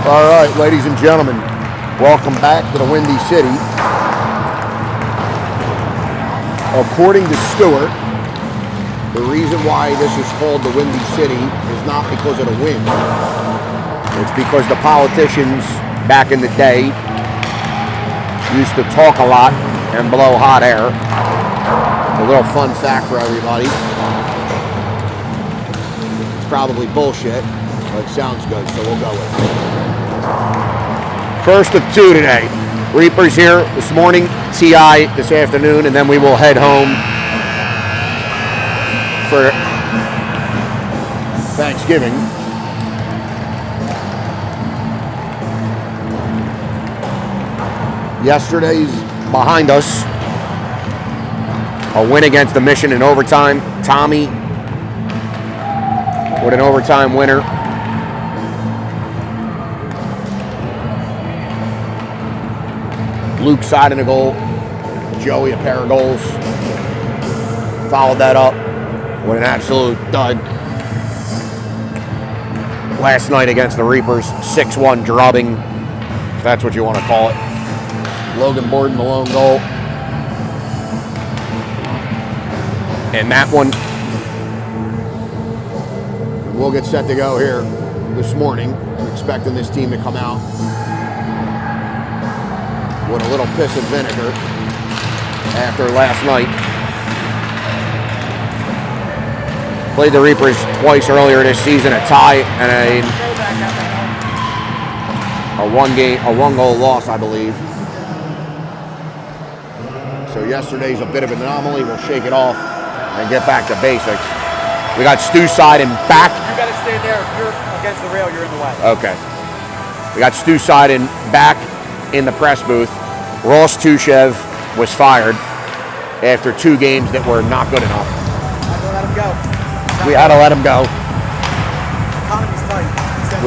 All right, ladies and gentlemen, welcome back to the Windy City. According to Stewart, the reason why this is called the Windy City is not because of the wind. It's because the politicians back in the day used to talk a lot and blow hot air. A little fun fact for everybody. It's probably bullshit, but it sounds good, so we'll go with it. First of two today. Reapers here this morning, TI this afternoon, and then we will head home for Thanksgiving. Yesterday's behind us. A win against the Mission in overtime. Tommy with an overtime winner. Luke side in a goal. Joey a pair of goals. Followed that up with an absolute dud last night against the Reapers. 6-1 drubbing, if that's what you want to call it. Logan Borden the lone goal. And that one, we'll get set to go here this morning. We're expecting this team to come out with a little piss and vinegar after last night. Played the Reapers twice earlier this season, a tie and a one goal loss, I believe. So yesterday's a bit of an anomaly. We'll shake it off and get back to basics. We got Stu Side and back. You got to stay there. If you're against the rail, you're in the way. Okay. We got Stu Side and back in the press booth. Ross Tushev was fired after 2 games that were not good enough. We had to let him go. Economy's tight.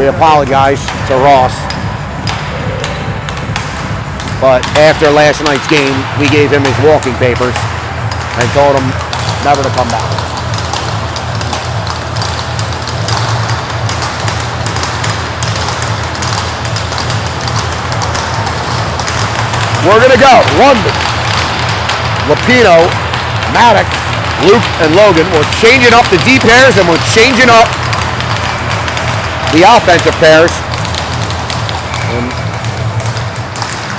We apologize to Ross. But after last night's game, we gave him his walking papers and told him never to come back. We're going to go. London, Lapino, Maddox, Luke, and Logan. We're changing up the D pairs and we're changing up the offensive pairs. And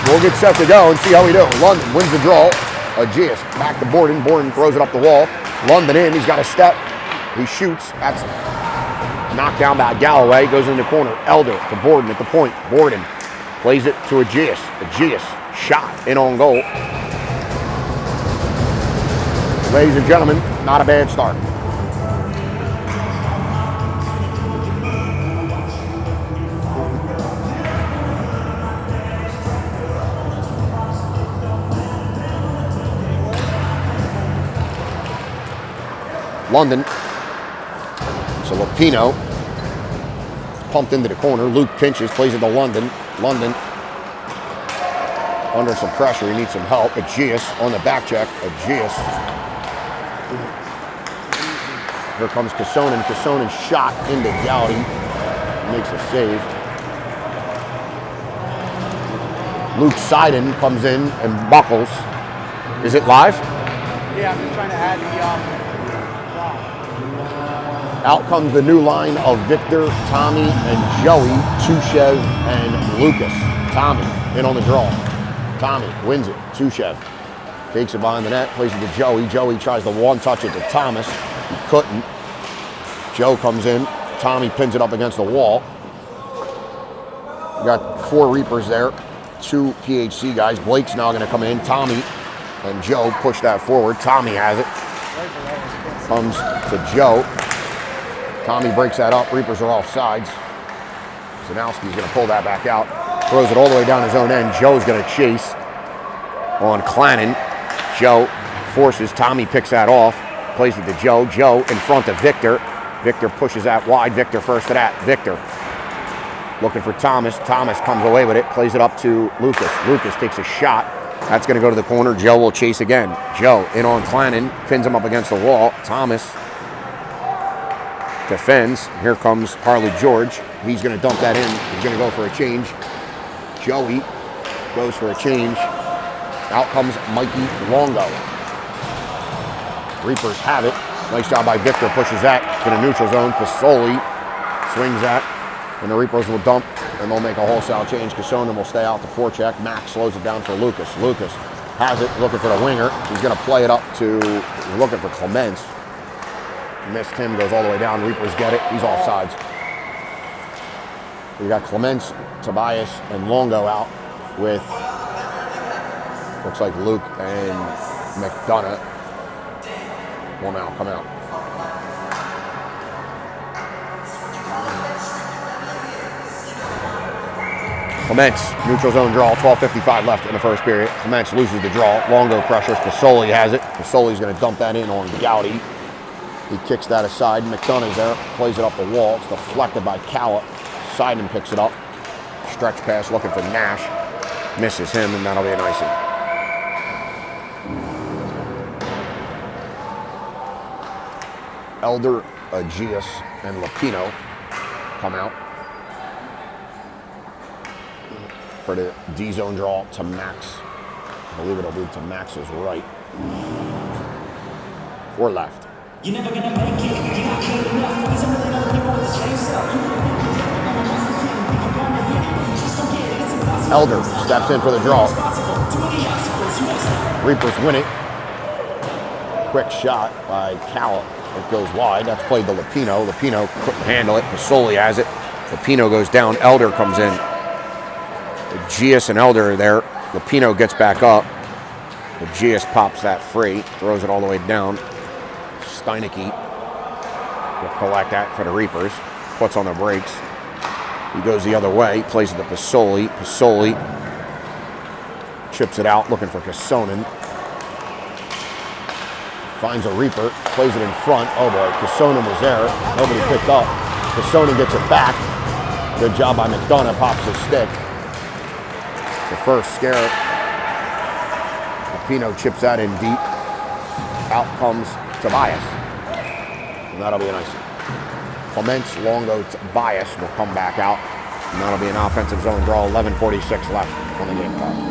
we'll get set to go and see how we do. London wins the draw. Aegeus back to Borden. Borden throws it up the wall. London in. He's got a step. He shoots. That's knocked down by Galloway. Goes in the corner. Elder to Borden at the point. Borden plays it to Aegeus. Aegeus shot in on goal. Ladies and gentlemen, not a bad start. London. So Lapino pumped into the corner. Luke pinches, plays it to London. London under some pressure. He needs some help. Aegeus on the back check. Aegeus. Here comes Kassonen. Kassonen shot into Gowdy. Makes a save. Luke Seiden comes in and buckles. Is it live? Yeah, I'm just trying to add the Out comes the new line of Victor, Tommy, and Joey, Tushev, and Lucas. Tommy in on the draw. Tommy wins it. Tushev takes it behind the net, plays it to Joey. Joey tries to one-touch it to Thomas. He couldn't. Joe comes in. Tommy pins it up against the wall. We got 4 Reapers there. 2 PHC guys. Blake's now going to come in. Tommy and Joe push that forward. Tommy has it. Comes to Joe. Tommy breaks that up. Reapers are off sides. Zanowski's going to pull that back out. Throws it all the way down his own end. Joe's going to chase on Clannon. Joe forces. Tommy picks that off. Plays it to Joe. Joe in front of Victor. Victor pushes that wide. Victor first to that. Victor looking for Thomas. Thomas comes away with it. Plays it up to Lucas. Lucas takes a shot. That's going to go to the corner. Joe will chase again. Joe in on Clannon. Pins him up against the wall. Thomas defends. Here comes Harley George. He's going to dump that in. He's going to go for a change. Joey goes for a change. Out comes Mikey Longo. Reapers have it. Nice job by Victor. Pushes that to the neutral zone. Pasoli swings that. And the Reapers will dump. And they'll make a wholesale change. Casonen will stay out the forecheck. Max slows it down for Lucas. Lucas has it. Looking for the winger. He's going to play it up to... looking for Clements. Missed him. Goes all the way down. Reapers get it. He's offsides. We got Clements, Tobias, and Longo out with... looks like Luke and McDonough. One out, come out. Clements, neutral zone draw, 12:55 left in the first period. Clements loses the draw. Longo pressures. Pasoli has it. Pasoli's going to dump that in on Gowdy. He kicks that aside. McDonough's there, plays it up the wall. It's deflected by Calla. Seiden picks it up. Stretch pass looking for Nash. Misses him, and that'll be an icing. Elder, Aegeus, and Lapino come out for the D-zone draw to Max. I believe it'll be to Max's right. Or left. You're never gonna make it. You're not good enough. There's a million other people with the same stuff. Elder steps in for the draw. Reapers win it. Quick shot by Calla. It goes wide. That's played to Lapino. Lapino couldn't handle it. Pasoli has it. Lapino goes down. Elder comes in. Aegeus and Elder are there. Lapino gets back up. Aegeus pops that free. Throws it all the way down. Steineke will collect that for the Reapers. Puts on the brakes. He goes the other way. Plays it to Pasoli. Pasoli chips it out. Looking for Casonen. Finds a Reaper, plays it in front. Oh boy, Casonen was there. Nobody picked up. Casonen gets it back. Good job by McDonough, pops his stick. It's the first scare. Lapino chips that in deep. Out comes Tobias. And that'll be an icing. Clements, Longo, Tobias will come back out. And that'll be an offensive zone draw. 11:46 left on the game clock.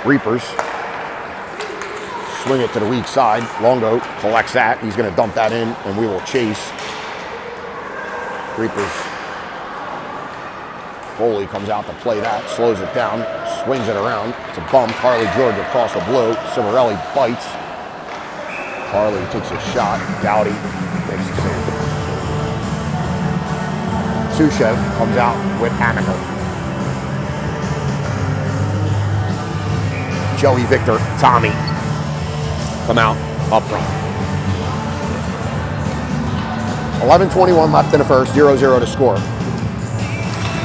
Reapers swing it to the weak side. Longo collects that. He's going to dump that in, and we will chase. Reapers. Foley comes out to play that, slows it down, swings it around. It's a bump. Harley George across the blue. Cimarelli bites. Harley takes a shot. Gowdy makes the save. Sushev comes out with Amaker. Joey, Victor, Tommy come out up front. 11:21 left in the first, 0-0 to score.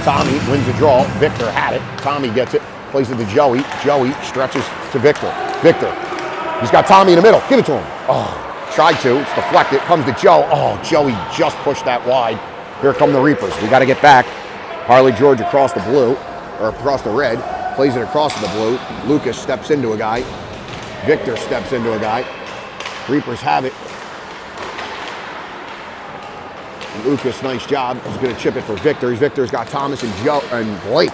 Tommy wins the draw. Victor had it. Tommy gets it, plays it to Joey. Joey stretches to Victor. Victor, he's got Tommy in the middle. Give it to him. Oh, tried to. It's deflected. Comes to Joe. Oh, Joey just pushed that wide. Here come the Reapers. We got to get back. Harley George across the blue, or across the red. Plays it across the blue. Lucas steps into a guy. Victor steps into a guy. Reapers have it. Lucas, nice job. He's going to chip it for Victor. Victor's got Thomas and Joe and Blake.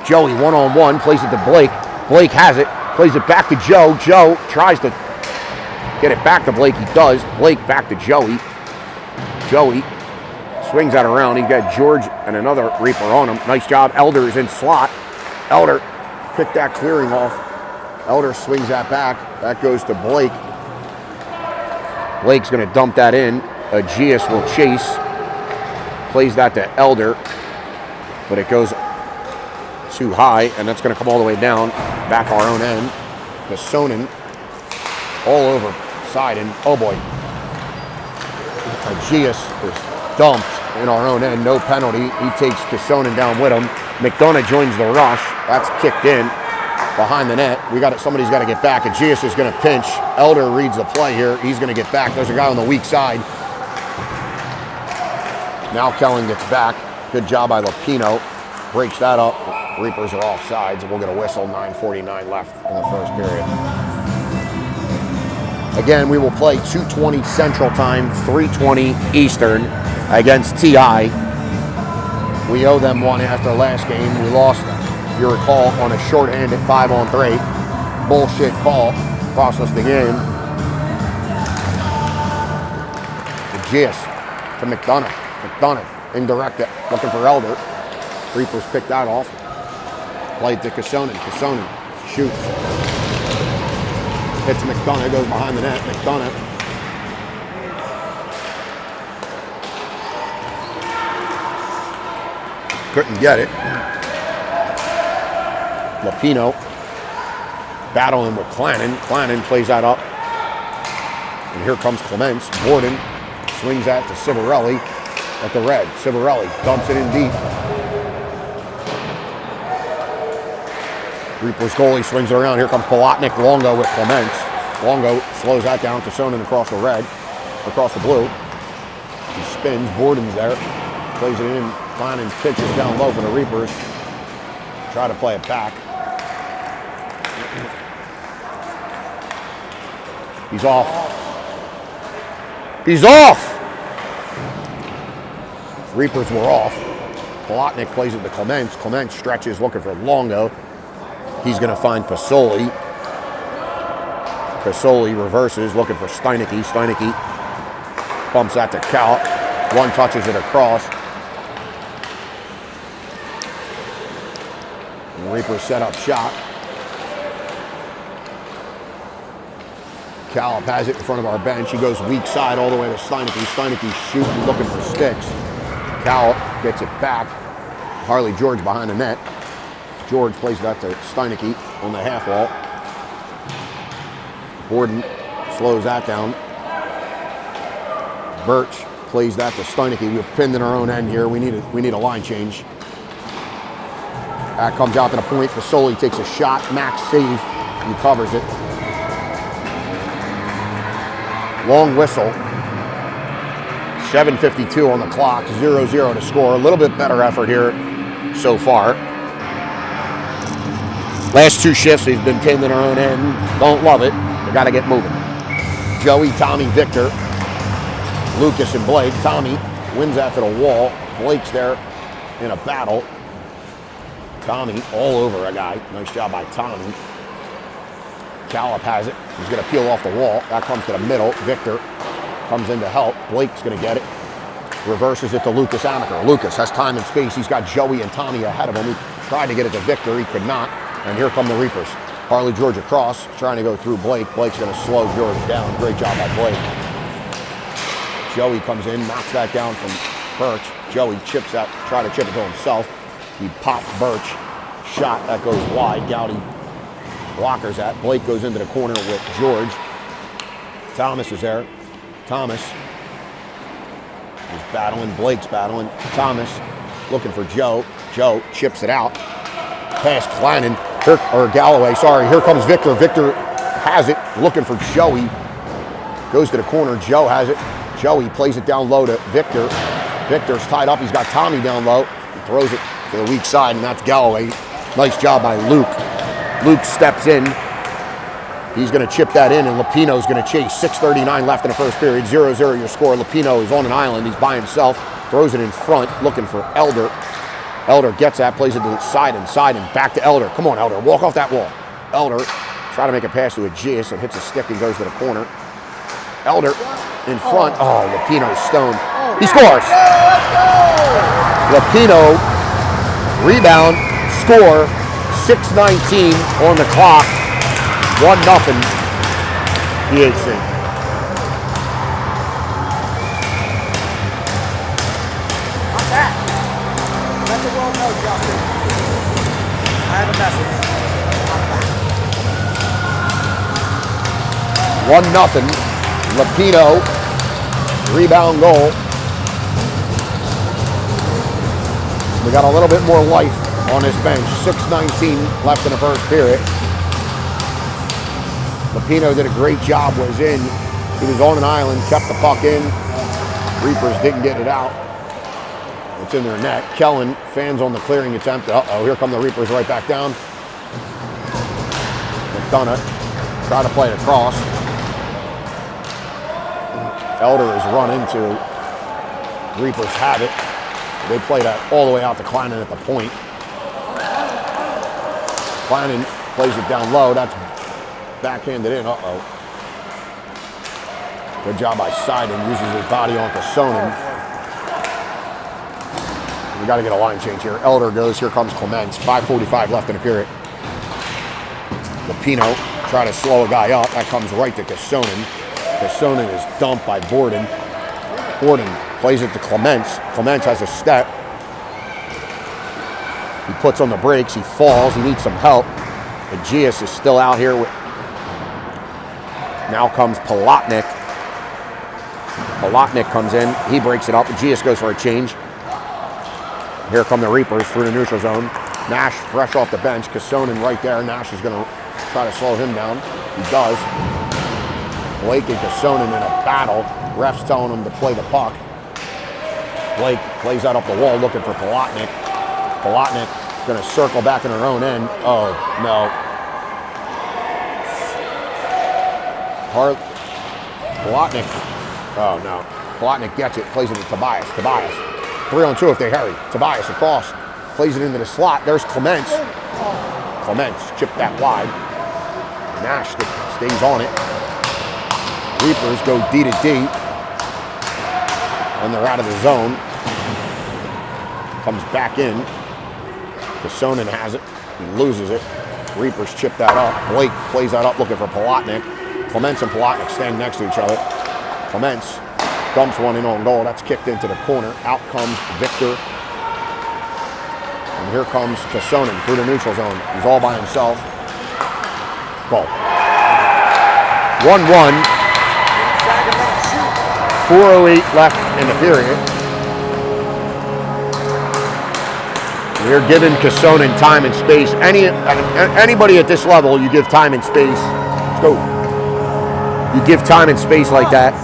Joey one-on-one, plays it to Blake. Blake has it. Plays it back to Joe. Joe tries to get it back to Blake. He does. Blake back to Joey. Joey swings that around. He got George and another Reaper on him. Nice job. Elder is in slot. Elder picked that clearing off. Elder swings that back. That goes to Blake. Blake's going to dump that in. Aegeus will chase. Plays that to Elder. But it goes too high, and that's going to come all the way down. Back our own end. Casonen all over Seiden. Oh boy. Aegeus is dumped in our own end. No penalty. He takes Casonen down with him. McDonough joins the rush. That's kicked in behind the net. Somebody's got to get back. Aegeus is going to pinch. Elder reads the play here. He's going to get back. There's a guy on the weak side. Now Kelling gets back. Good job by Lapino. Breaks that up. Reapers are off sides, and we'll get a whistle. 9:49 left in the first period. Again, we will play 2:20 Central Time, 3:20 Eastern against TI. We owe them one after last game. We lost, if you recall, on a shorthanded 5-on-3. Bullshit call. Cost us the game. The Gias to McDonough. McDonough, indirect it, looking for Elder. Reapers pick that off. Played to Casonen. Casonen shoots. Hits McDonough, goes behind the net. McDonough. Couldn't get it. Lapino battling with Clannon. Clannon plays that up. And here comes Clements. Borden swings that to Civarelli at the red. Civarelli dumps it in deep. Reapers goalie swings it around. Here comes Polotnik. Longo with Clements. Longo slows that down. Casonen across the red, across the blue. He spins. Borden's there. Plays it in. Clannon pitches down low for the Reapers. Try to play it back. He's off. He's off! Reapers were off. Polotnik plays it to Clements. Clements stretches looking for Longo. He's going to find Pasoli. Pasoli reverses, looking for Steinecke. Steinecke bumps that to Cal. One touches it across. And Reaper set up shot. Cal has it in front of our bench. He goes weak side all the way to Steinecke. Steinecke shooting, looking for sticks. Cal gets it back. Harley George behind the net. George plays that to Steinecke on the half wall. Borden slows that down. Birch plays that to Steinecke. We're pinned in our own end here. We need a line change. That comes out to the point. Pasoli takes a shot. Max save. He covers it. Long whistle. 7:52 on the clock. 0-0 to score. A little bit better effort here so far. Last two shifts, we've been pinned in our own end. Don't love it. We got to get moving. Joey, Tommy, Victor, Lucas, and Blake. Tommy wins that to the wall. Blake's there in a battle. Tommy all over a guy. Nice job by Tommy. Callip has it. He's going to peel off the wall. That comes to the middle. Victor comes in to help. Blake's going to get it. Reverses it to Lucas Amaker. Lucas has time and space. He's got Joey and Tommy ahead of him. He tried to get it to Victor. He could not. And here come the Reapers. Harley George across, trying to go through Blake. Blake's going to slow George down. Great job by Blake. Joey comes in, knocks that down from Birch. Joey chips that, try to chip it to himself. He pops Birch. Shot that goes wide. Gowdy blockers that. Blake goes into the corner with George. Thomas is there. Thomas is battling. Blake's battling. Thomas looking for Joe. Joe chips it out. Pass Clannon, or Galloway, sorry. Here comes Victor. Victor has it, looking for Joey. Goes to the corner. Joe has it. Joey plays it down low to Victor. Victor's tied up. He's got Tommy down low. He throws it to the weak side, and that's Galloway. Nice job by Luke. Luke steps in. He's going to chip that in, and Lapino's going to chase. 6:39 left in the first period. 0-0 your score. Lapino is on an island. He's by himself. Throws it in front, looking for Elder. Elder gets that, plays it to the side and back to Elder. Come on, Elder. Walk off that wall. Elder try to make a pass to a Gias and hits a stick and goes to the corner. Elder in front. Oh, Lapino's stoned. He scores. Let's go! Lapino, rebound, score. 6:19 on the clock. 1-0 PHC. Let the world know, Justin. I have a message. 1-0. Lapino, rebound goal. We got a little bit more life on this bench. 6:19 left in the first period. Lapino did a great job, was in. He was on an island, kept the puck in. Reapers didn't get it out. It's in their net. Kellen fans on the clearing attempt. Uh-oh, here come the Reapers right back down. McDonough try to play it across. Elder is run into. Reapers have it. They play that all the way out to Kleinan at the point. Kleinan plays it down low. That's backhanded in. Uh-oh. Good job by Seiden. Uses his body on Kasonen. We got to get a line change here. Elder goes. Here comes Clements. 5:45 left in the period. Lapino try to slow a guy up. That comes right to Kasonen. Kasonen is dumped by Borden. Borden plays it to Clements. Clements has a step. He puts on the brakes. He falls. He needs some help. Aegeus is still out here. Now comes Palatnik. Palatnik comes in. He breaks it up. Aegeus goes for a change. Here come the Reapers through the neutral zone. Nash fresh off the bench. Kasonen right there. Nash is going to try to slow him down. He does. Blake and Kasonen in a battle. Ref's telling him to play the puck. Blake plays that up the wall looking for Palatnik. Palatnik going to circle back in her own end. Oh, no. Palatnik. Oh, no. Palatnik gets it. Plays it to Tobias. Tobias. 3-on-2 if they hurry. Tobias across. Plays it into the slot. There's Clements. Clements chipped that wide. Nash stays on it. Reapers go D to D. And they're out of the zone. Comes back in. Kasonen has it. He loses it. Reapers chip that up. Blake plays that up looking for Palatnik. Clements and Palatnik stand next to each other. Clements dumps one in on goal. That's kicked into the corner. Out comes Victor. And here comes Kasonen through the neutral zone. He's all by himself. Goal. 1-1. 4:08 left in the period. You're giving Kasonen time and space. Anybody at this level, you give time and space. Let's go. You give time and space like that,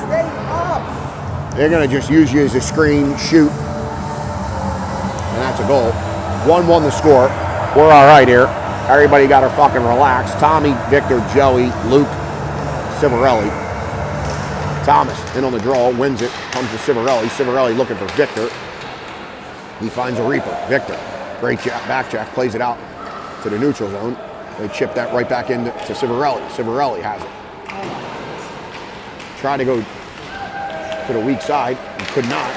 they're going to just use you as a screen, shoot, and that's a goal. 1-1 the score. We're all right here. Everybody got her fucking relaxed. Tommy, Victor, Joey, Luke, Civarelli. Thomas in on the draw, wins it, comes to Civarelli. Civarelli looking for Victor. He finds a Reaper. Victor, great back check, plays it out to the neutral zone. They chip that right back into Civarelli. Civarelli has it. Tried to go to the weak side, and could not.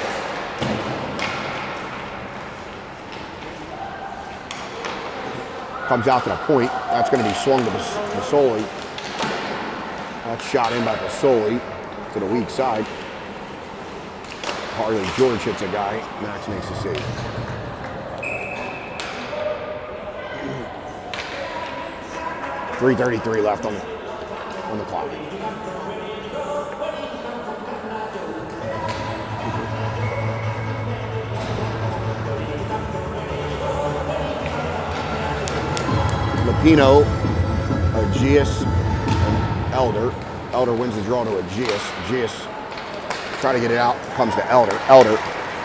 Comes out to the point. That's going to be swung to Masoli. That's shot in by Masoli to the weak side. Harley George hits a guy. Max makes a save. .333 left on the clock. Lapino, Aegeus, and Elder. Elder wins the draw to Aegeus. Aegeus try to get it out. Comes to Elder. Elder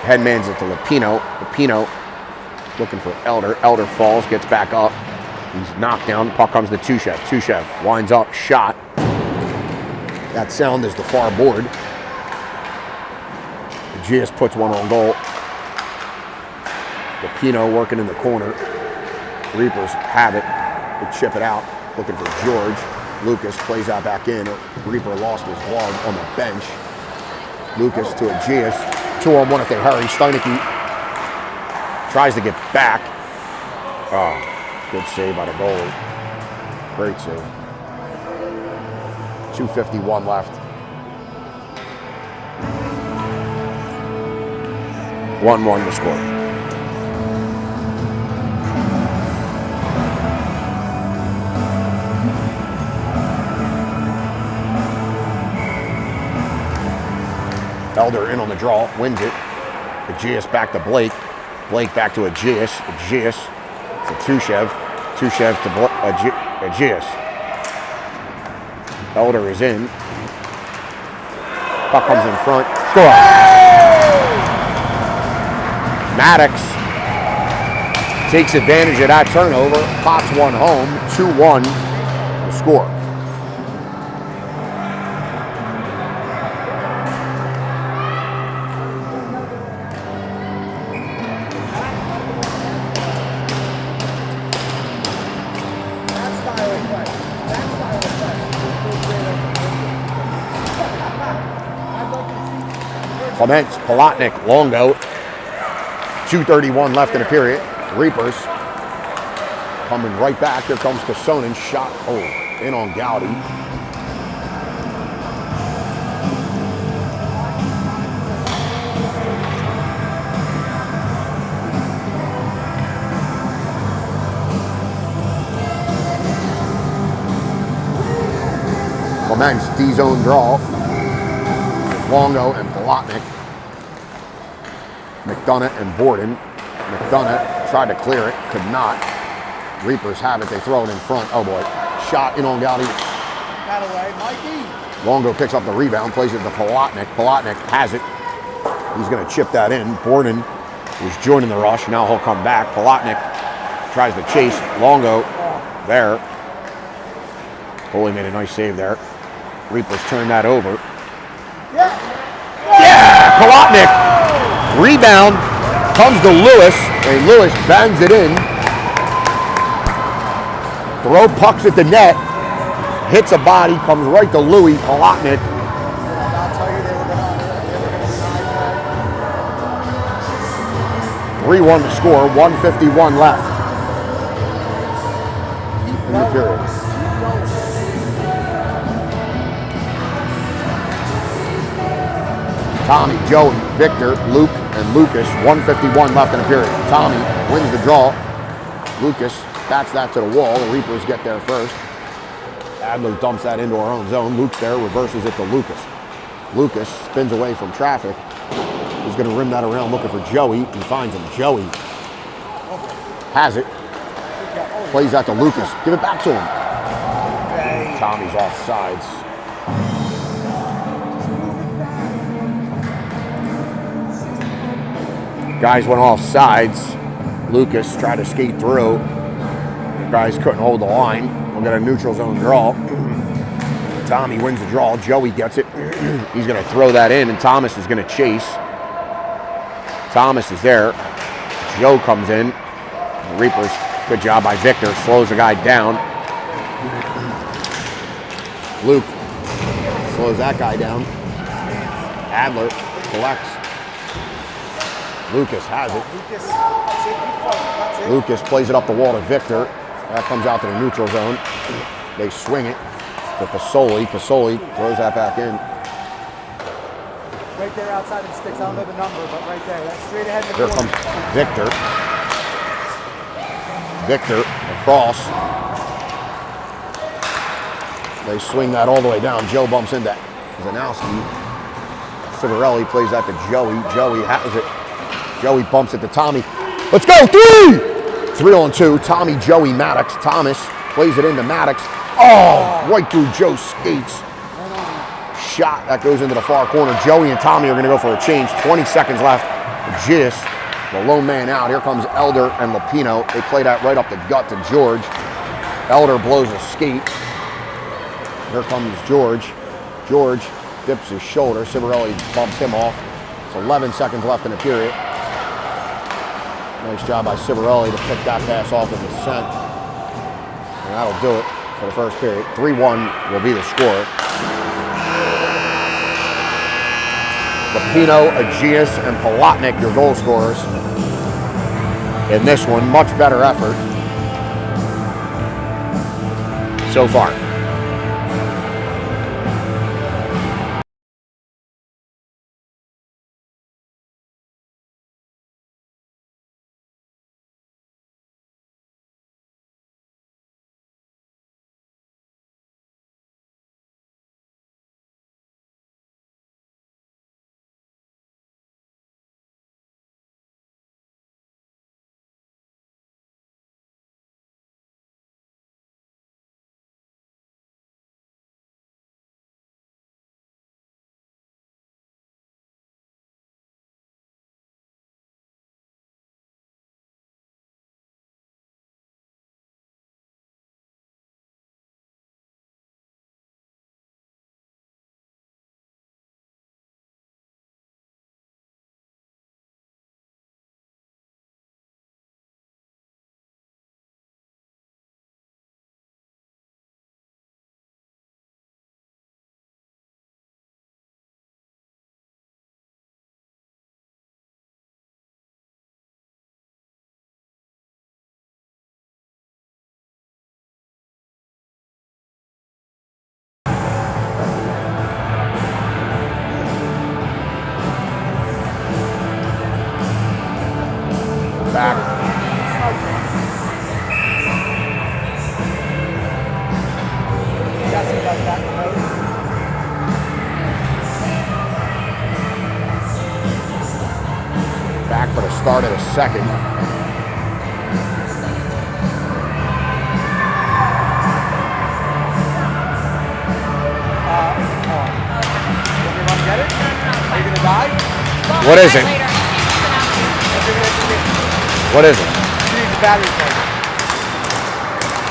headmans it to Lapino. Lapino looking for Elder. Elder falls, gets back up. He's knocked down. Puck comes to Tushev. Tushev winds up, shot. That sound is the far board. Aegeus puts one on goal. Lapino working in the corner. Reapers have it. They chip it out, looking for George. Lucas plays that back in. Reaper lost his glove on the bench. Lucas to Aegeus. 2-on-1 if they hurry. Steineke tries to get back. Oh, good save by the goalie. Great save. 2:51 left. 1-1 to score. Elder in on the draw, wins it. Aegeus back to Blake. Blake back to Aegeus. Aegeus to Tushev. Tushev to Aegeus. Elder is in. Puck comes in front. Score! Maddox takes advantage of that turnover, pops one home, 2-1 the score. Clements, Palatnik, Longo. 2:31 left in the period. Reapers coming right back. Here comes Kassonen. Shot, in on Gowdy. Clements, D-zone draw. Longo and Palatnik. McDonough and Borden. McDonough tried to clear it, could not. Reapers have it, they throw it in front. Oh boy, shot in on Gowdy. That away, Mikey. Longo picks up the rebound, plays it to Palatnik. Palatnik has it. He's gonna chip that in. Borden was joining the rush, now he'll come back. Palatnik tries to chase. Longo there. Foley made a nice save there. Reapers turn that over. Yeah, Palatnik. Rebound comes to Lewis, and Lewis bangs it in. Throw pucks at the net, hits a body, comes right to Louis. Palatnik. I'll tell you, they were gonna 3-1 to score, 1:51 left in the period. Tommy, Joey, Victor, Luke, and Lucas. 1:51 left in the period. Tommy wins the draw. Lucas bats that to the wall. The Reapers get there first. Adler dumps that into our own zone. Luke's there, reverses it to Lucas. Lucas spins away from traffic. He's going to rim that around looking for Joey. He finds him. Joey has it. Plays that to Lucas. Give it back to him. Tommy's off sides. Guys went off sides. Lucas tried to skate through. Guys couldn't hold the line. We'll get a neutral zone draw. Tommy wins the draw. Joey gets it. He's going to throw that in, and Thomas is going to chase. Thomas is there. Joe comes in. The Reapers, good job by Victor. Slows the guy down. Luke slows that guy down. Adler collects. Lucas has it. Lucas plays it up the wall to Victor. That comes out to the neutral zone. They swing it to Pasoli. Pasoli throws that back in. Right there outside of the sticks. I don't know the number, but right there. That's straight ahead. Here comes Victor. Victor across. They swing that all the way down. Joe bumps into Zanowski. Civarelli plays that to Joey. Joey has it. Joey bumps it to Tommy. Let's go, 3! 3-on-2, Tommy, Joey, Maddox. Thomas plays it into Maddox. Oh, right through Joe's skates. Shot that goes into the far corner. Joey and Tommy are going to go for a change. 20 seconds left. Gis, the lone man out. Here comes Elder and Lapino. They play that right up the gut to George. Elder blows a skate. Here comes George. George dips his shoulder. Civarelli bumps him off. It's 11 seconds left in the period. Nice job by Civarelli to pick that pass off in the cent. And that'll do it for the first period. 3-1 will be the score. Lapino, Aegeus, and Palatnik, your goal scorers. In this one, much better effort so far. start at a second. You're gonna get it? Are you gonna die? What is it? What is it? He needs a battery charger.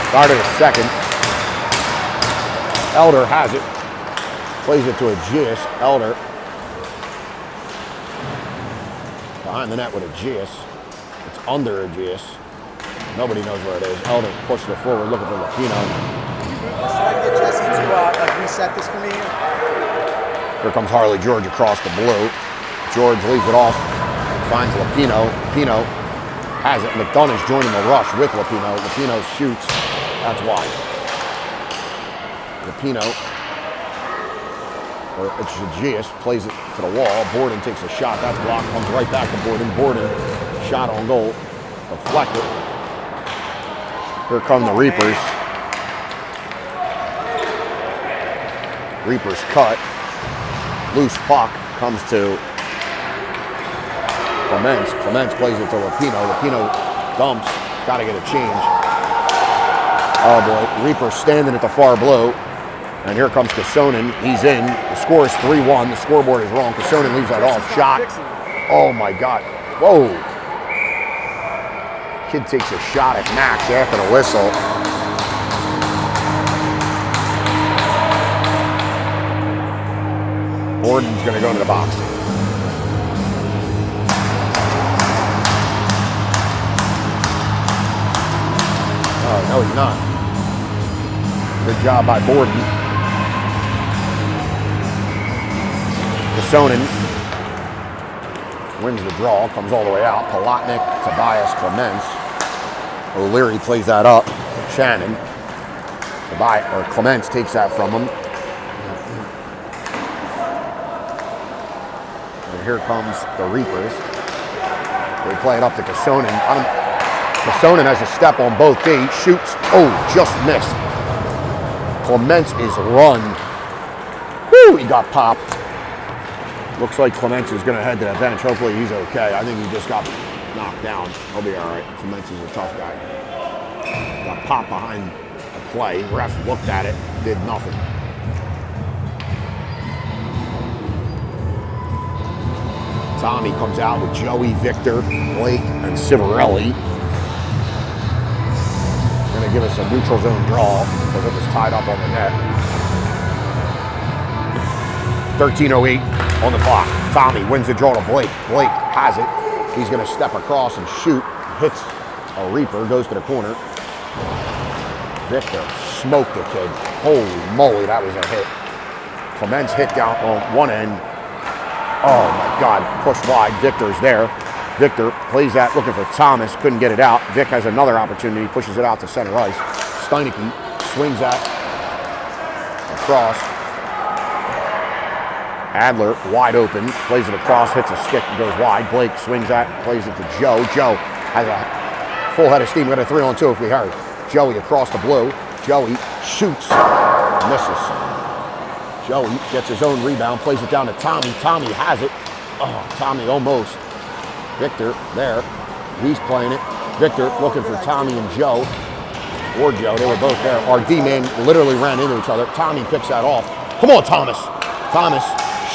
Start at a second. Elder has it. Plays it to a Gius. Elder. Behind the net with a Gius. It's under a Gius. Nobody knows where it is. Elder pushes it forward, looking for Lapino. So I can get Jesse to like reset this for me here. Here comes Harley George across the blue. George leaves it off. Finds Lapino. Lapino has it. McDonough's joining the rush with Lapino. Lapino shoots. That's wide. Lapino, or it's Gius, plays it to the wall. Borden takes a shot. That's blocked. Comes right back to Borden. Borden, shot on goal. Deflected. Here come the Reapers. Reapers cut. Loose puck comes to Clements. Clements plays it to Lapino. Lapino dumps. Got to get a change. Oh boy, Reaper standing at the far blue. And here comes Kasonen. He's in. The score is 3-1. The scoreboard is wrong. Kasonen leaves that off. Shot. Oh my God. Whoa. Kid takes a shot at Max after the whistle. Borden's going to go to the box. Oh, no, he's not. Good job by Borden. Kasonen wins the draw, comes all the way out. Palatnik, Tobias, Clements. O'Leary plays that up. Shannon. Clements takes that from him. And here comes the Reapers. They play it up to Kasonen. Kasonen has a step on both feet. Shoots. Oh, just missed. Clements is run. Woo, he got popped. Looks like Clements is going to head to the bench. Hopefully he's okay. I think he just got knocked down. He'll be all right. Clements is a tough guy. Got popped behind the play. Ref looked at it, did nothing. Tommy comes out with Joey, Victor, Blake, and Civarelli. Going to give us a neutral zone draw because it was tied up on the net. 13:08 on the clock. Tommy wins the draw to Blake. Blake has it. He's going to step across and shoot. Hits a Reaper, goes to the corner. Victor smoked the kid. Holy moly, that was a hit. Clements hit down on one end. Oh my God, pushed wide. Victor's there. Victor plays that, looking for Thomas, couldn't get it out. Vic has another opportunity, pushes it out to center ice. Steineke swings that across. Adler, wide open, plays it across, hits a stick, goes wide. Blake swings that, plays it to Joe. Joe has a full head of steam. We got a 3-on-2 if we hurry. Joey across the blue. Joey shoots, misses. Joey gets his own rebound, plays it down to Tommy. Tommy has it. Oh, Tommy almost. Victor there. He's playing it. Victor looking for Tommy and Joe. Or Joe, they were both there. Our D-man literally ran into each other. Tommy picks that off. Come on, Thomas. Thomas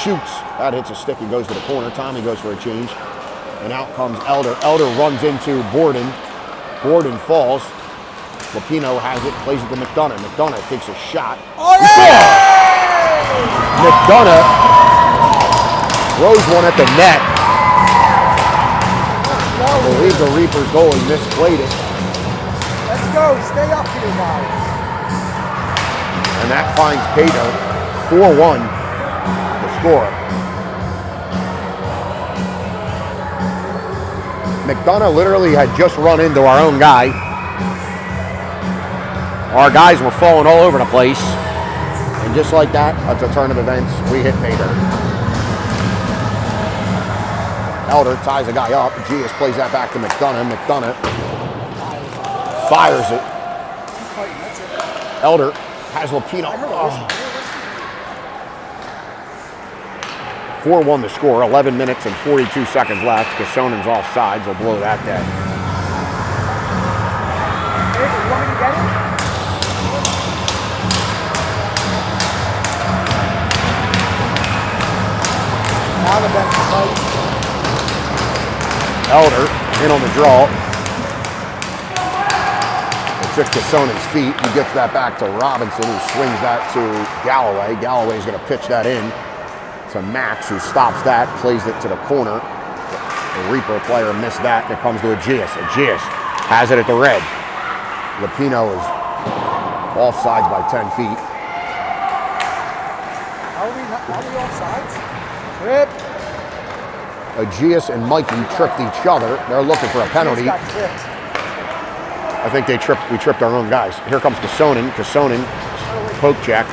shoots. That hits a stick and goes to the corner. Tommy goes for a change. And out comes Elder. Elder runs into Borden. Borden falls. Lapino has it, plays it to McDonough. McDonough takes a shot. Oh, yeah! McDonough throws one at the net. I believe the Reapers goalie misplayed it. Let's go. Stay up here, guys. And that finds Pater 4-1 to score. McDonough literally had just run into our own guy. Our guys were falling all over the place. And just like that, at the turn of events, we hit Pater. Elder ties a guy up. Gius plays that back to McDonough. McDonough fires it. Elder has Lapino. 4-1 the score, 11 minutes and 42 seconds left. Kosonen's offsides. They'll blow that dead. Hey, you want me to get it? Now the bench is tight. Elder in on the draw. It's just Kosonen's feet. He gets that back to Robinson, who swings that to Galloway. Galloway's going to pitch that in to Max, who stops that, plays it to the corner. The Reaper player missed that, and it comes to Aegeus. Aegeus has it at the red. Lapino is offsides by 10 feet. How are we offsides? Trip. Aegeus and Mikey tripped each other. They're looking for a penalty. Got tripped. I think we tripped our own guys. Here comes Kosonen. Kosonen, poke check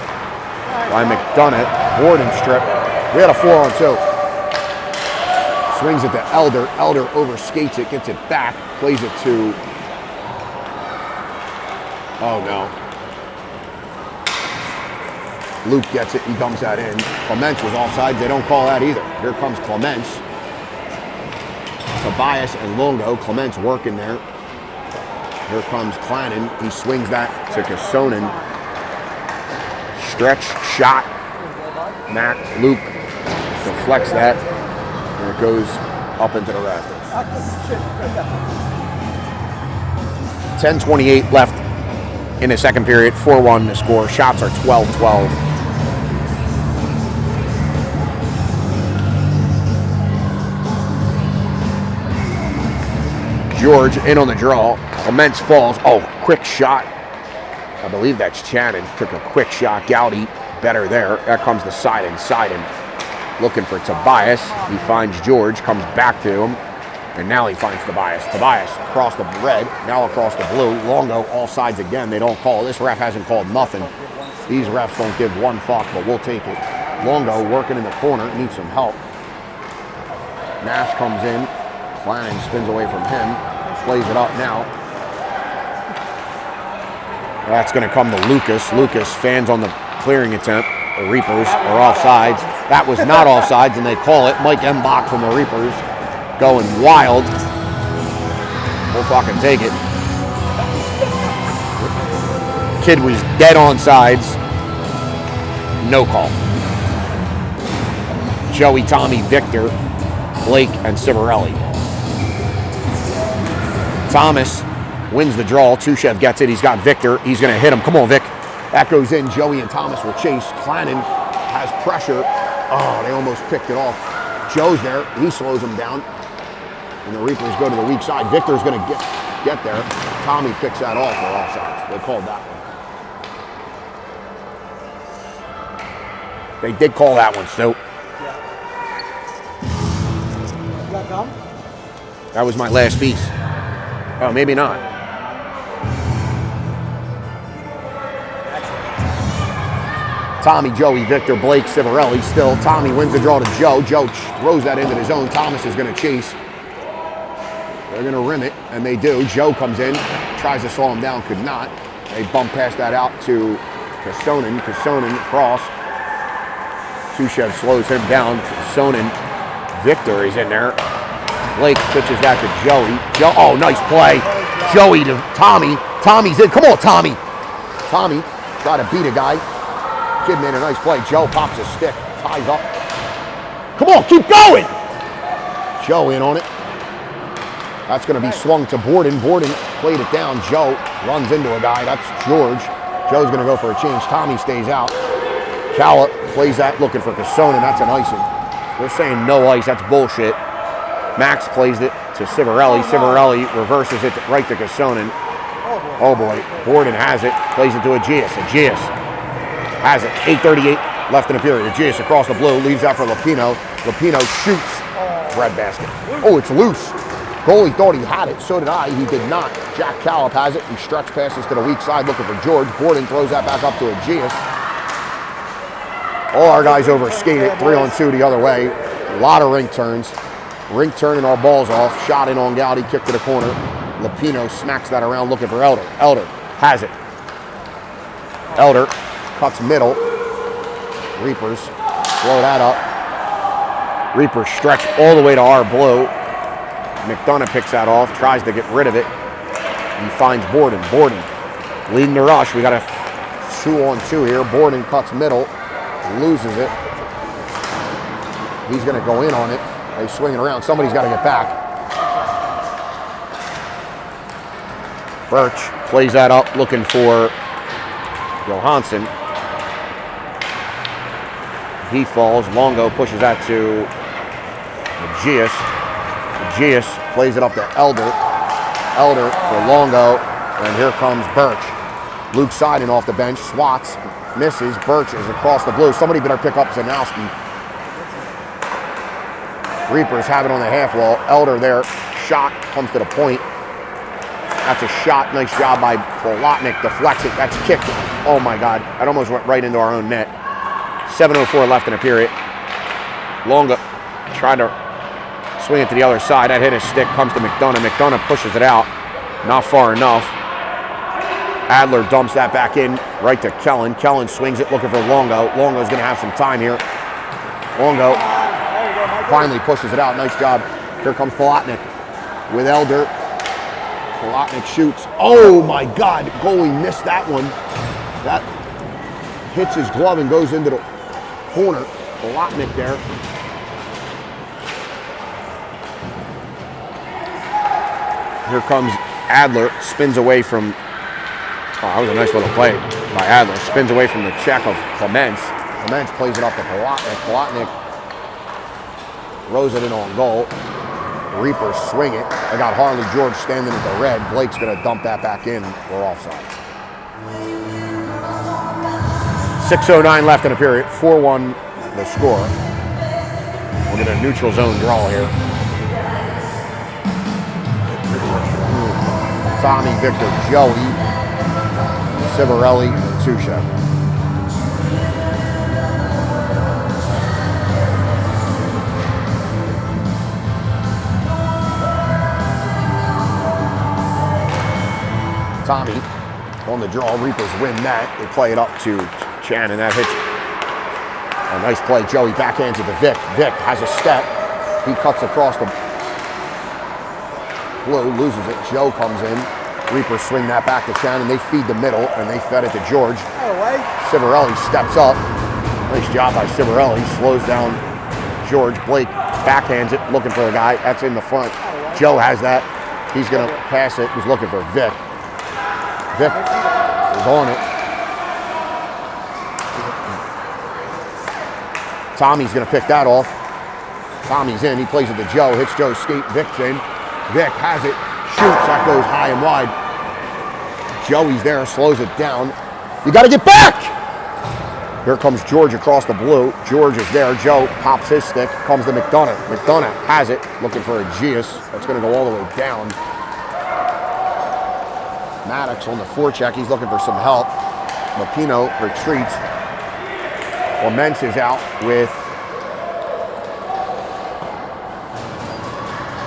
by McDonough. Borden strip. We had a 4-on-2. Swings it to Elder. Elder overskates it, gets it back, plays it to... Oh, no. Luke gets it. He dumps that in. Clements was offside. They don't call that either. Here comes Clements. Tobias and Longo. Clements working there. Here comes Clannon. He swings that to Kosonen. Stretch, shot. Matt, Luke deflects that. And it goes up into the rafters. 10:28 left in the second period. 4-1 the score. Shots are 12-12. George in on the draw. Clements falls. Oh, quick shot. I believe that's Channon. Took a quick shot. Gowdy better there. That comes to Seiden. Seiden looking for Tobias. He finds George. Comes back to him. And now he finds Tobias. Tobias across the red. Now across the blue. Longo all sides again. They don't call. This ref hasn't called nothing. These refs don't give one fuck, but we'll take it. Longo working in the corner. Needs some help. Nash comes in. Klein spins away from him. Plays it up now. That's going to come to Lucas. Lucas fans on the clearing attempt. The Reapers are offsides. That was not offsides, and they call it. Mike Embach from the Reapers going wild. We'll fucking take it. Kid was dead on sides. No call. Joey, Tommy, Victor, Blake, and Civarelli. Thomas wins the draw. Tushev gets it. He's got Victor. He's going to hit him. Come on, Vic. That goes in. Joey and Thomas will chase. Clannon has pressure. Oh, they almost picked it off. Joe's there. He slows him down. And the Reapers go to the weak side. Victor's going to get there. Tommy picks that off for offsides. They called that one. They did call that one, Stu. You got gum? That was my last piece. Oh, maybe not. Tommy, Joey, Victor, Blake, Civarelli still. Tommy wins the draw to Joe. Joe throws that into the zone. Thomas is going to chase. They're going to rim it, and they do. Joe comes in, tries to slow him down, could not. They bump past that out to Kosonen. Kosonen across. Tushev slows him down. Kosonen. Victor is in there. Blake pitches that to Joey. Oh, nice play. Joey to Tommy. Tommy's in. Come on, Tommy. Tommy try to beat a guy. Kid made a nice play. Joe pops a stick. Ties up. Come on, keep going. Joe in on it. That's going to be swung to Borden. Borden played it down. Joe runs into a guy. That's George. Joe's going to go for a change. Tommy stays out. Calla plays that looking for Kosonen. That's an icing. They're saying no ice. That's bullshit. Max plays it to Civarelli. Civarelli reverses it right to Kosonen. Oh boy. Borden has it. Plays it to Aegeus. Aegeus has it. 8:38 left in the period. Aegeus across the blue. Leaves out for Lapino. Lapino shoots. Breadbasket. Oh, it's loose. Goalie thought he had it. So did I. He did not. Jack Callip has it. He stretch passes to the weak side looking for George. Borden throws that back up to Aegeus. All our guys overskate it. 3-on-2 the other way. A lot of rink turns. Rink turning our balls off. Shot in on Gowdy. Kick to the corner. Lapino smacks that around looking for Elder. Elder has it. Elder cuts middle. Reapers slow that up. Reaper stretch all the way to our blue. McDonough picks that off, tries to get rid of it. He finds Borden. Borden leading the rush. We got a 2-on-2 here. Borden cuts middle, loses it. He's going to go in on it. They swing it around. Somebody's got to get back. Birch plays that up, looking for Johansson. He falls. Longo pushes that to Aegeus. Aegeus plays it up to Elder. Elder for Longo. And here comes Birch. Luke Seiden off the bench. Swats. Misses. Birch is across the blue. Somebody better pick up Zanowski. Reapers have it on the half wall. Elder there. Shot comes to the point. That's a shot. Nice job by Polotnik. Deflects it. That's kicked. Oh my God. That almost went right into our own net. 7:04 left in the period. Longo tried to swing it to the other side. That hit his stick. Comes to McDonough. McDonough pushes it out. Not far enough. Adler dumps that back in right to Kellen. Kellen swings it looking for Longo. Longo's going to have some time here. Longo finally pushes it out. Nice job. Here comes Polotnik with Elder. Polotnik shoots. Oh my God. Goalie missed that one. That hits his glove and goes into the corner. Polotnik there. Here comes Adler. Spins away from... Oh, that was a nice little play by Adler. Spins away from the check of Clements. Clements plays it up to Polotnik. Polotnik throws it in on goal. Reapers swing it. They got Harley George standing at the red. Blake's going to dump that back in. We're offside. 6:09 left in the period. 4-1 the score. We'll get a neutral zone draw here. Tommy, Victor, Joey, Civarelli, and Tusha. Tommy on the draw. Reapers win that. They play it up to Chan, and that hits a nice play. Joey backhands it to Vic. Vic has a step. He cuts across the blue, loses it. Joe comes in. Reapers swing that back to Chan, and they feed the middle, and they fed it to George. Civarelli steps up. Nice job by Civarelli. Slows down George. Blake backhands it, looking for a guy. That's in the front. Joe has that. He's going to pass it. He's looking for Vic. Vic is on it. Tommy's going to pick that off. Tommy's in. He plays it to Joe. Hits Joe's skate. Vic's in. Vic has it. Shoots. That goes high and wide. Joey's there. Slows it down. You got to get back! Here comes George across the blue. George is there. Joe pops his stick. Comes to McDonough. McDonough has it. Looking for Aegeus. That's going to go all the way down. Maddox on the forecheck. He's looking for some help. Lapino retreats. Clements is out with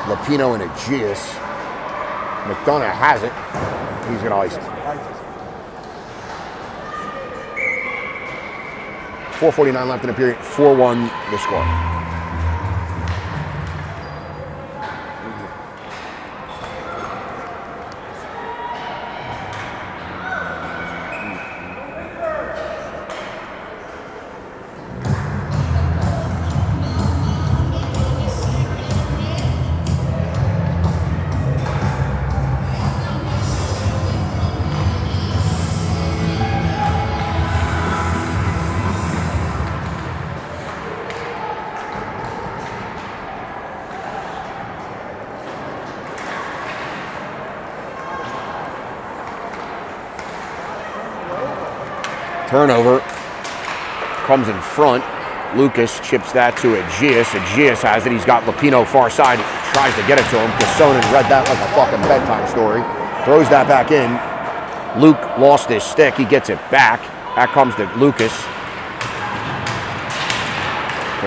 Lapino and Aegeus. McDonough has it. He's going to ice it. 4:49 left in the period. 4-1 the score. Turnover, comes in front. Lucas chips that to Aegeus. Aegeus has it. He's got Lapino far side. Tries to get it to him. Casonen read that like a fucking bedtime story. Throws that back in. Luke lost his stick. He gets it back. That comes to Lucas.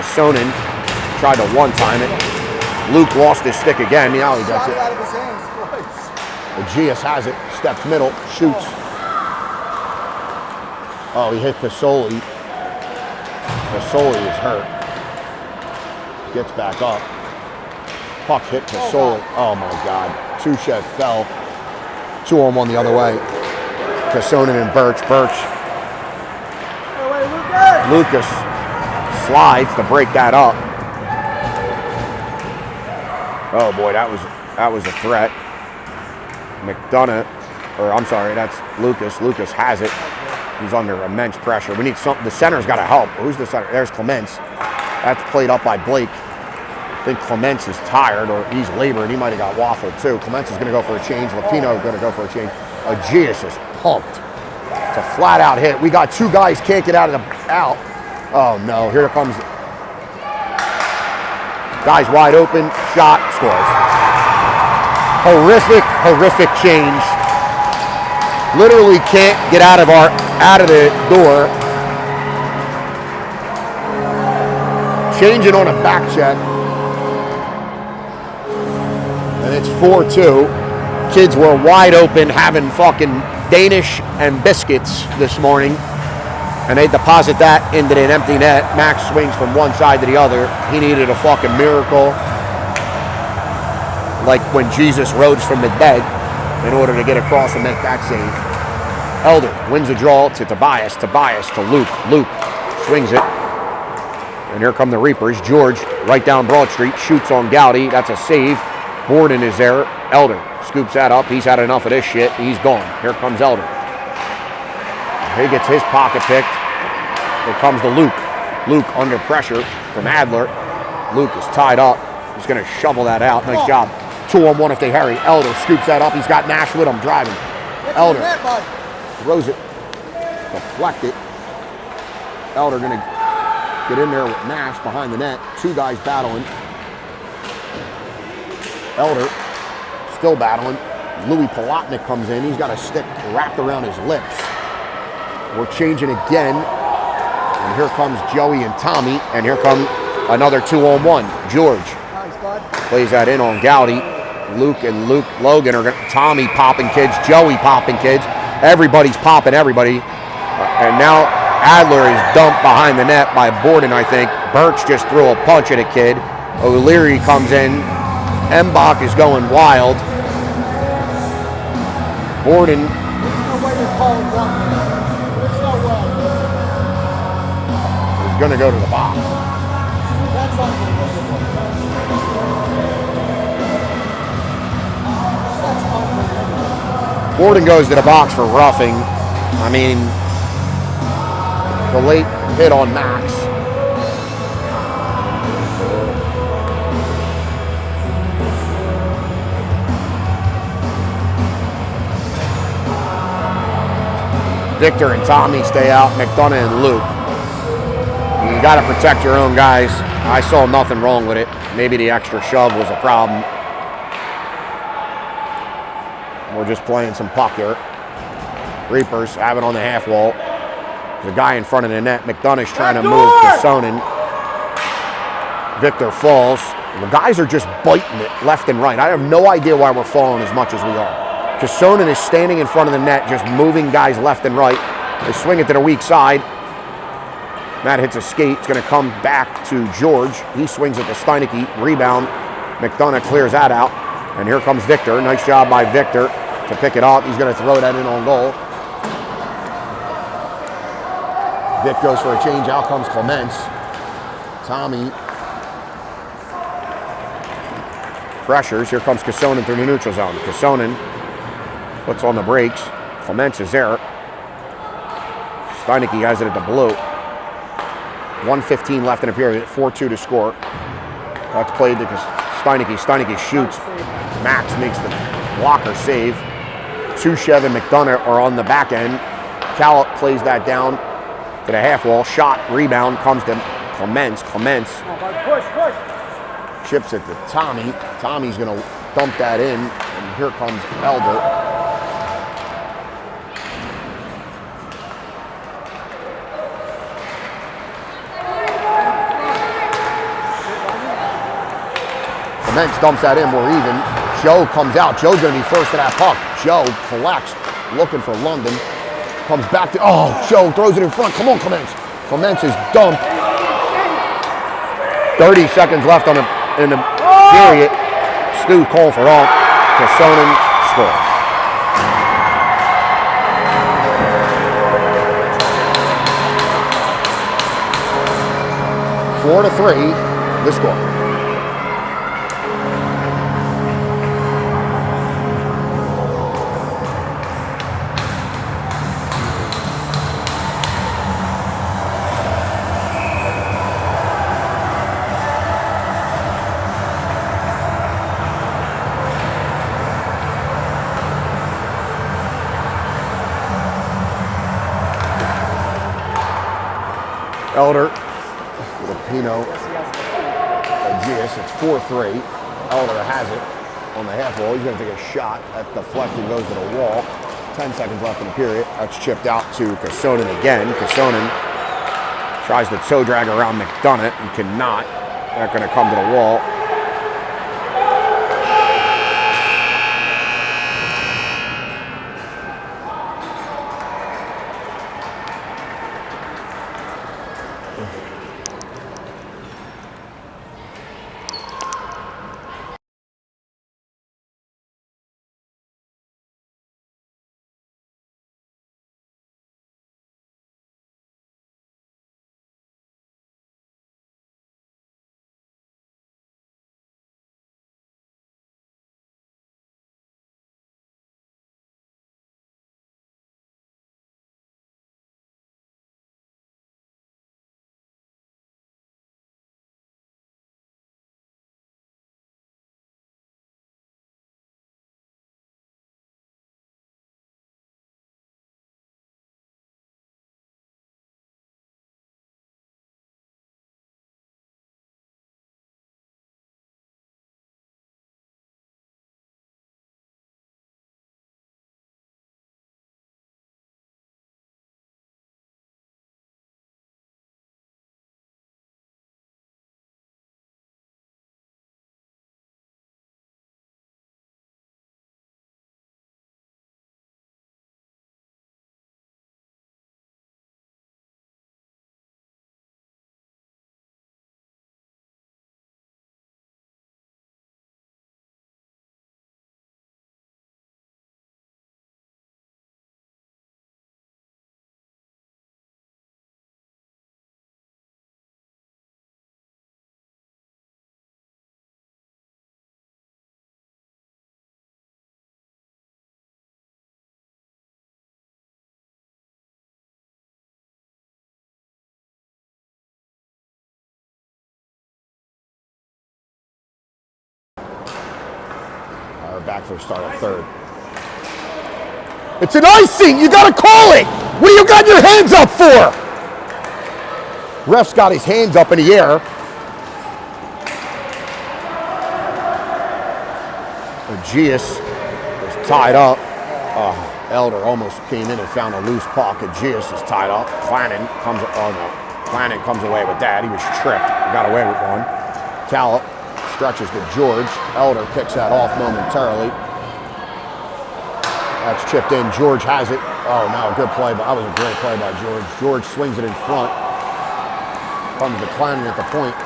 Casonen tried to one-time it. Luke lost his stick again. Now he gets it. Aegeus has it. Steps middle. Shoots. Oh, he hit Pasoli. Pasoli is hurt. Gets back up. Puck hit to Soul. Oh my God. Tushev fell. 2-on-1 the other way. Kassonen and Birch. Lucas slides to break that up. Oh boy, that was a threat. McDonough, or I'm sorry, that's Lucas. Lucas has it. He's under immense pressure. We need something. The center's got to help. Who's the center? There's Clements. That's played up by Blake. I think Clements is tired, or he's laboring. He might have got waffled too. Clements is going to go for a change. Lapino going to go for a change. Aegeus is pumped. It's a flat out hit. We got two guys can't get out of the out. Oh no, here comes. Guy's wide open, shot, scores. Horrific change. Literally can't get out of the door. Changing on a back check. And it's 4-2. Kids were wide open having fucking Danish and biscuits this morning. And they deposit that into an empty net. Max swings from one side to the other. He needed a fucking miracle. Like when Jesus rose from the dead in order to get across and make that save. Elder wins the draw to Tobias. Tobias to Luke. Luke swings it. And here come the Reapers. George right down Broad Street. Shoots on Gowdy. That's a save. Borden is there. Elder scoops that up. He's had enough of this shit. He's gone. Here comes Elder. He gets his pocket picked. Here comes to Luke. Luke under pressure from Adler. Luke is tied up. He's going to shovel that out. Nice job. 2-on-1 if they hurry. Elder scoops that up. He's got Nash with him driving. Elder throws it. Deflect it. Elder going to get in there with Nash behind the net. Two guys battling. Elder still battling. Louis Palatnik comes in. He's got a stick wrapped around his lips. We're changing again. And here comes Joey and Tommy. And here come another 2-on-1. George plays that in on Gowdy. Luke and Luke Logan are Tommy popping kids. Joey popping kids. Everybody's popping everybody. And now Adler is dumped behind the net by Borden, I think. Birch just threw a punch at a kid. O'Leary comes in. Mbach is going wild. Borden. He's going to go to the box. Borden goes to the box for roughing. I mean, the late hit on Max. Victor and Tommy stay out. McDonough and Luke. You got to protect your own guys. I saw nothing wrong with it. Maybe the extra shove was a problem. We're just playing some puck here. Reapers have it on the half wall. There's a guy in front of the net. McDonough's trying to move to Sonnen. Victor falls. The guys are just biting it left and right. I have no idea why we're falling as much as we are. Kassonen is standing in front of the net, just moving guys left and right. They swing it to the weak side. Matt hits a skate. It's going to come back to George. He swings it to Steinecke. Rebound. McDonough clears that out. And here comes Victor. Nice job by Victor to pick it up. He's going to throw that in on goal. Vic goes for a change. Out comes Clements. Tommy pressures. Here comes Kassonen through the neutral zone. Kassonen puts on the brakes. Clements is there. Steinecke has it at the blue. 1:15 left in the period. 4-2 to score. That's played to Steinecke. Steinecke shoots. Max makes the blocker save. Tushev and McDonough are on the back end. Callop plays that down to the half wall. Shot, rebound, comes to Clements. Clements chips it to Tommy. Tommy's going to dump that in. And here comes Elder. Clements dumps that in. We're even. Joe comes out. Joe's going to be first to that puck. Joe collects, looking for London. Comes back to, oh, Joe throws it in front. Come on, Clements. Clements is dumped. 30 seconds left in the period. Stu called for all. Cassonen scores. Four to 3, the score. Elder with a Pino. Aegeus, it's 4-3. Elder has it on the half wall. He's going to take a shot. That deflected goes to the wall. 10 seconds left in the period. That's chipped out to Cassonen again. Cassonen tries to toe drag around McDonough and cannot. They're going to come to the wall. Back for the start of third. It's an icing! You gotta call it! What do you got your hands up for? Ref's got his hands up in the air. Aegeus is tied up. Elder almost came in and found a loose puck. Aegeus is tied up. Clannon comes away with that. He was tripped. He got away with one. Callop stretches to George. Elder picks that off momentarily. That's chipped in. George has it. Oh no, good play. That was a great play by George. George swings it in front. Comes to Clannon at the point.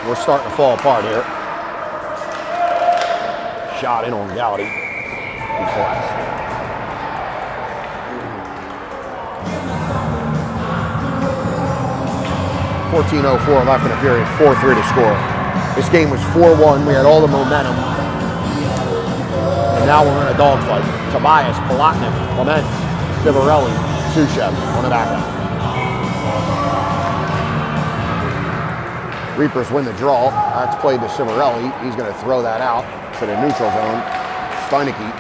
We're starting to fall apart here. Shot in on Gowdy. He collapsed. 14:04 left in the period, 4-3 to score. This game was 4-1. We had all the momentum. And now we're in a dogfight. Tobias, Palatnik, Clement, Civarelli, Sushev on the back end. Reapers win the draw. That's played to Civarelli. He's going to throw that out to the neutral zone. Steinecke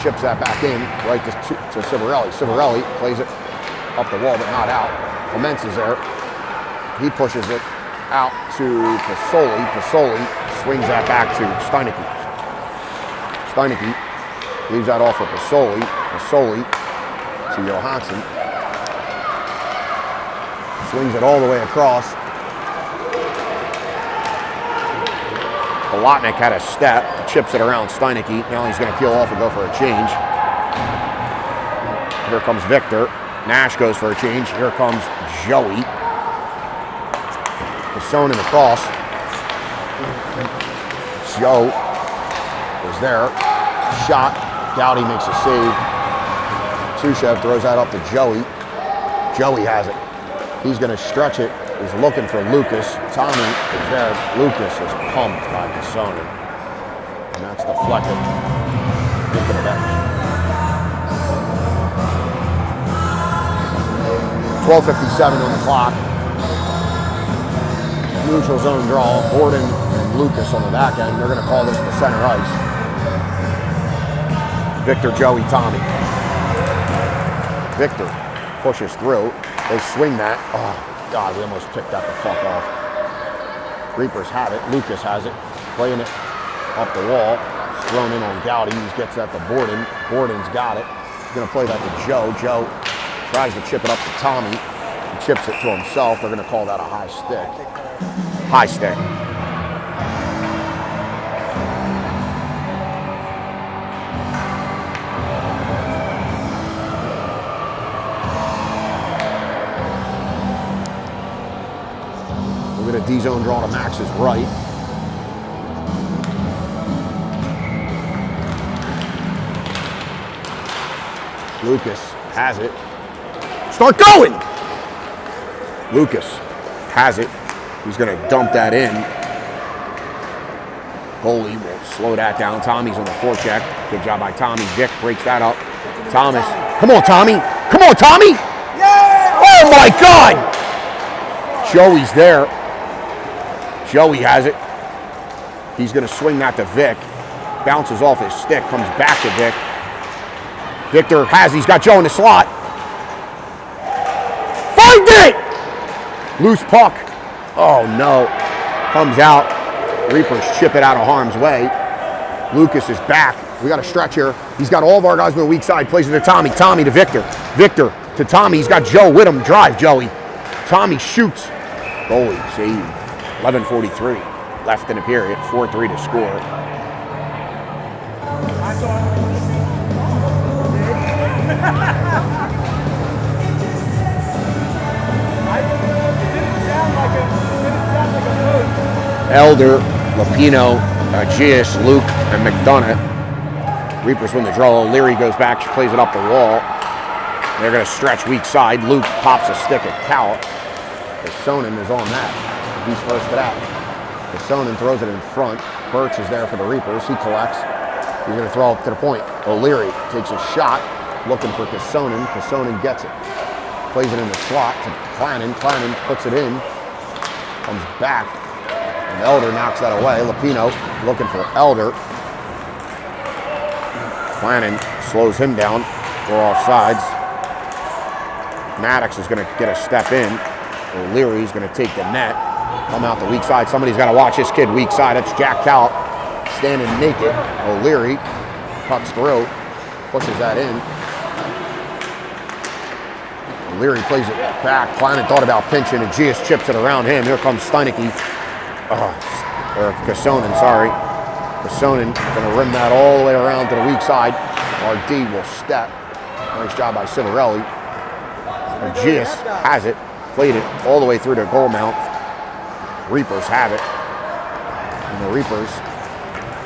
chips that back in right to Civarelli. Civarelli plays it up the wall but not out. Clements is there. He pushes it out to Pasoli. Pasoli swings that back to Steinecke. Steinecke leaves that off for Pasoli. Pasoli to Johansson. Swings it all the way across. Palatnik had a step, chips it around Steinecke. Now he's going to peel off and go for a change. Here comes Victor. Nash goes for a change. Here comes Joey. Cassonen across. Joe is there. Shot. Gowdy makes a save. Sushev throws that up to Joey. Joey has it. He's going to stretch it. He's looking for Lucas. Tommy is there. Lucas is pumped by Cassonen. And that's deflected into the bench. 12:57 on the clock. Neutral zone draw. Borden and Lucas on the back end. They're going to call this the center ice. Victor, Joey, Tommy. Victor pushes through. They swing that. Oh, God, we almost picked that the fuck off. Reapers have it. Lucas has it. Playing it up the wall. It's thrown in on Gowdy. He gets that to Borden. Borden's got it. He's going to play that to Joe. Joe tries to chip it up to Tommy. He chips it to himself. They're going to call that a high stick. High stick. We're going to D-zone draw to Max's right. Lucas has it. Start going! Lucas has it. He's going to dump that in. Goalie will slow that down. Tommy's on the forecheck. Good job by Tommy. Vic breaks that up. Thomas. Come on, Tommy. Come on, Tommy! Yeah! Oh, my God! Joey's there. Joey has it. He's going to swing that to Vic. Bounces off his stick. Comes back to Vic. Victor has, he's got Joe in the slot. Find it! Loose puck. Oh no. Comes out. Reapers chip it out of harm's way. Lucas is back. We got a stretch here. He's got all of our guys on the weak side. Plays it to Tommy. Tommy to Victor. Victor to Tommy. He's got Joe with him. Drive, Joey. Tommy shoots. Goalie save. 11:43 left in the period. 4-3 to score. Elder, Lapino, Gius, Luke, and McDonough. Reapers win the draw. Leary goes back, plays it up the wall. They're going to stretch weak side. Luke pops a stick at Cal. Cassonen is on that. He's first to that. Cassonen throws it in front. Birch is there for the Reapers. He collects. He's going to throw up to the point. O'Leary takes a shot, looking for Cassonen. Cassonen gets it. Plays it in the slot to Clannon. Clannon puts it in. Comes back. And Elder knocks that away. Lapino looking for Elder. Clannon slows him down. We're off sides. Maddox is going to get a step in. O'Leary's going to take the net. Come out the weak side. Somebody's got to watch this kid weak side. That's Jack Callop standing naked. O'Leary cuts through. Pushes that in. O'Leary plays it back. Clannon thought about pinching, and Gius chips it around him. Here comes Steinecke. Or Cassonen, sorry. Cassonen going to rim that all the way around to the weak side. RD will step. Nice job by Civarelli. And Gius has it. Played it all the way through the goal mount. Reapers have it. And the Reapers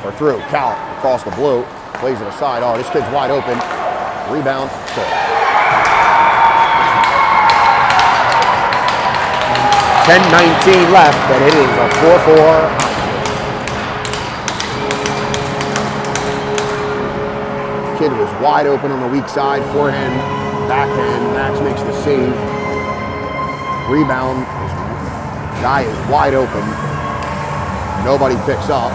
are through. Cal across the blue. Plays it aside. Oh, this kid's wide open. Rebound. Score. 10:19 left, but it is a 4-4. Kid was wide open on the weak side. Forehand, backhand. Max makes the save. Rebound. Guy is wide open. Nobody picks up.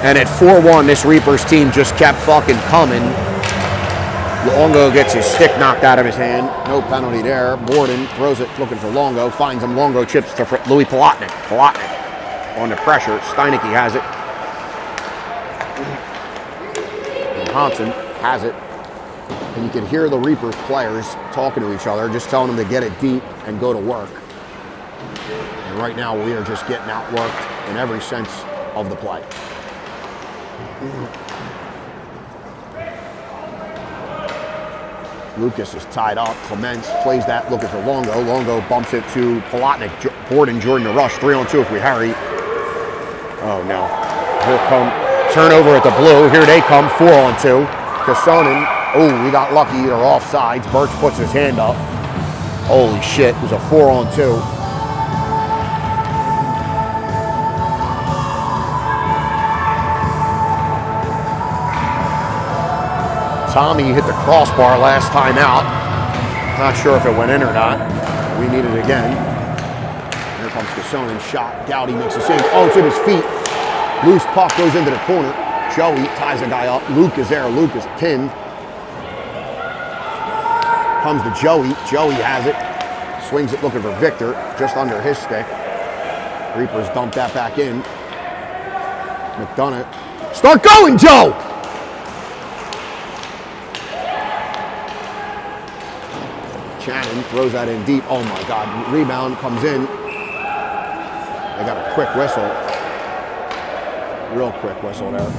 And at 4-1, this Reapers team just kept fucking coming. Longo gets his stick knocked out of his hand. No penalty there. Borden throws it looking for Longo. Finds him. Longo chips to Louis Palatnik. Palatnik on the pressure. Steinecke has it. And Hansen has it. And you can hear the Reapers players talking to each other, just telling them to get it deep and go to work. And right now we are just getting outworked in every sense of the play. Lucas is tied up. Clements plays that, looking for Longo. Longo bumps it to Palatnik. Borden, Jordan to rush. 3-on-2 if we hurry. Oh, no. Here come turnover at the blue. Here they come. 4-on-2. Kassonen. Oh, we got lucky. They're offsides. Birch puts his hand up. Holy shit. It was a 4-on-2. Tommy hit the crossbar last time out. Not sure if it went in or not. We need it again. Here comes Kassonen. Shot. Gowdy makes the save. Oh, it's at his feet. Loose puck goes into the corner. Joey ties the guy up. Luke is there. Luke is pinned. Comes to Joey. Joey has it. Swings it looking for Victor. Just under his stick. Reapers dump that back in. McDonough. Start going, Joe! Shannon throws that in deep. Oh my God. Rebound comes in. They got a quick whistle. Real quick whistle there.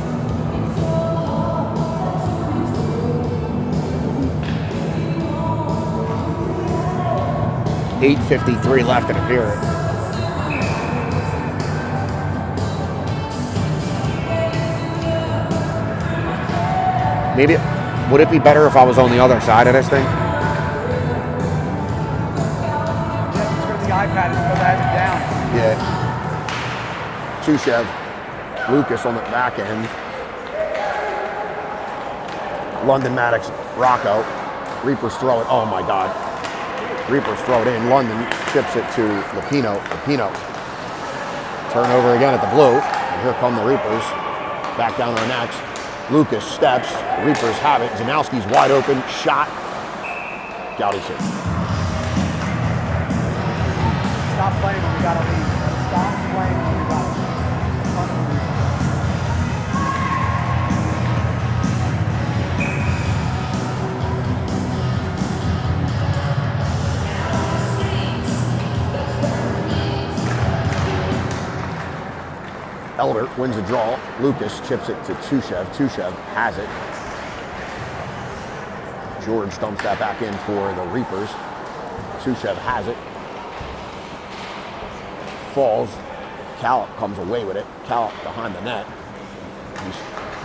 .8:53 left in the period. Maybe, would it be better if I was on the other side of this thing? iPad and go back down. Yeah. Tushev. Lucas on the back end. London, Maddox, Rocco. Reapers throw it. Oh my God. Reapers throw it in. London chips it to Lupino. Lupino. Turnover again at the blue. And here come the Reapers. Back down our necks. Lucas steps. The Reapers have it. Zanowski's wide open. Shot. Gowdy's hit. Stop playing when we gotta leave. Stop playing when we gotta leave. Elder wins the draw. Lucas chips it to Tushev. Tushev has it. George dumps that back in for the Reapers. Tushev has it. Falls. Callop comes away with it. Callop behind the net. He's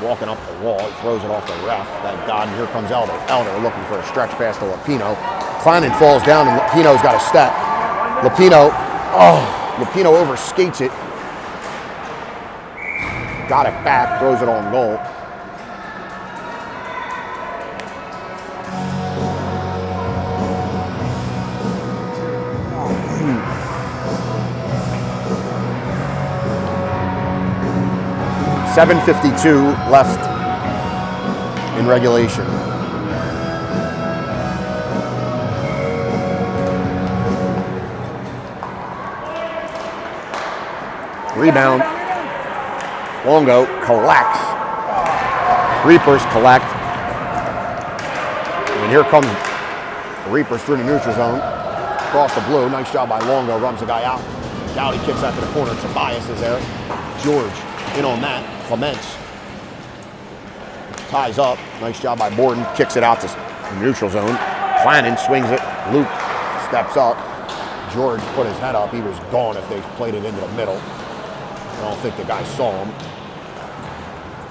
walking up the wall. He throws it off the ref. Thank God. And here comes Elder. Elder looking for a stretch pass to Lupino. Kleinen falls down and Lupino's got a step. Lupino overskates it. Got it back. Throws it on goal. .752 left in regulation. Rebound. Longo collects. Reapers collect. And here comes the Reapers through the neutral zone. Across the blue. Nice job by Longo. Rubs the guy out. Gowdy kicks out to the corner. Tobias is there. George in on that. Clements ties up. Nice job by Borden. Kicks it out to the neutral zone. Kleinen swings it. Luke steps up. George put his head up. He was gone if they played it into the middle. I don't think the guy saw him.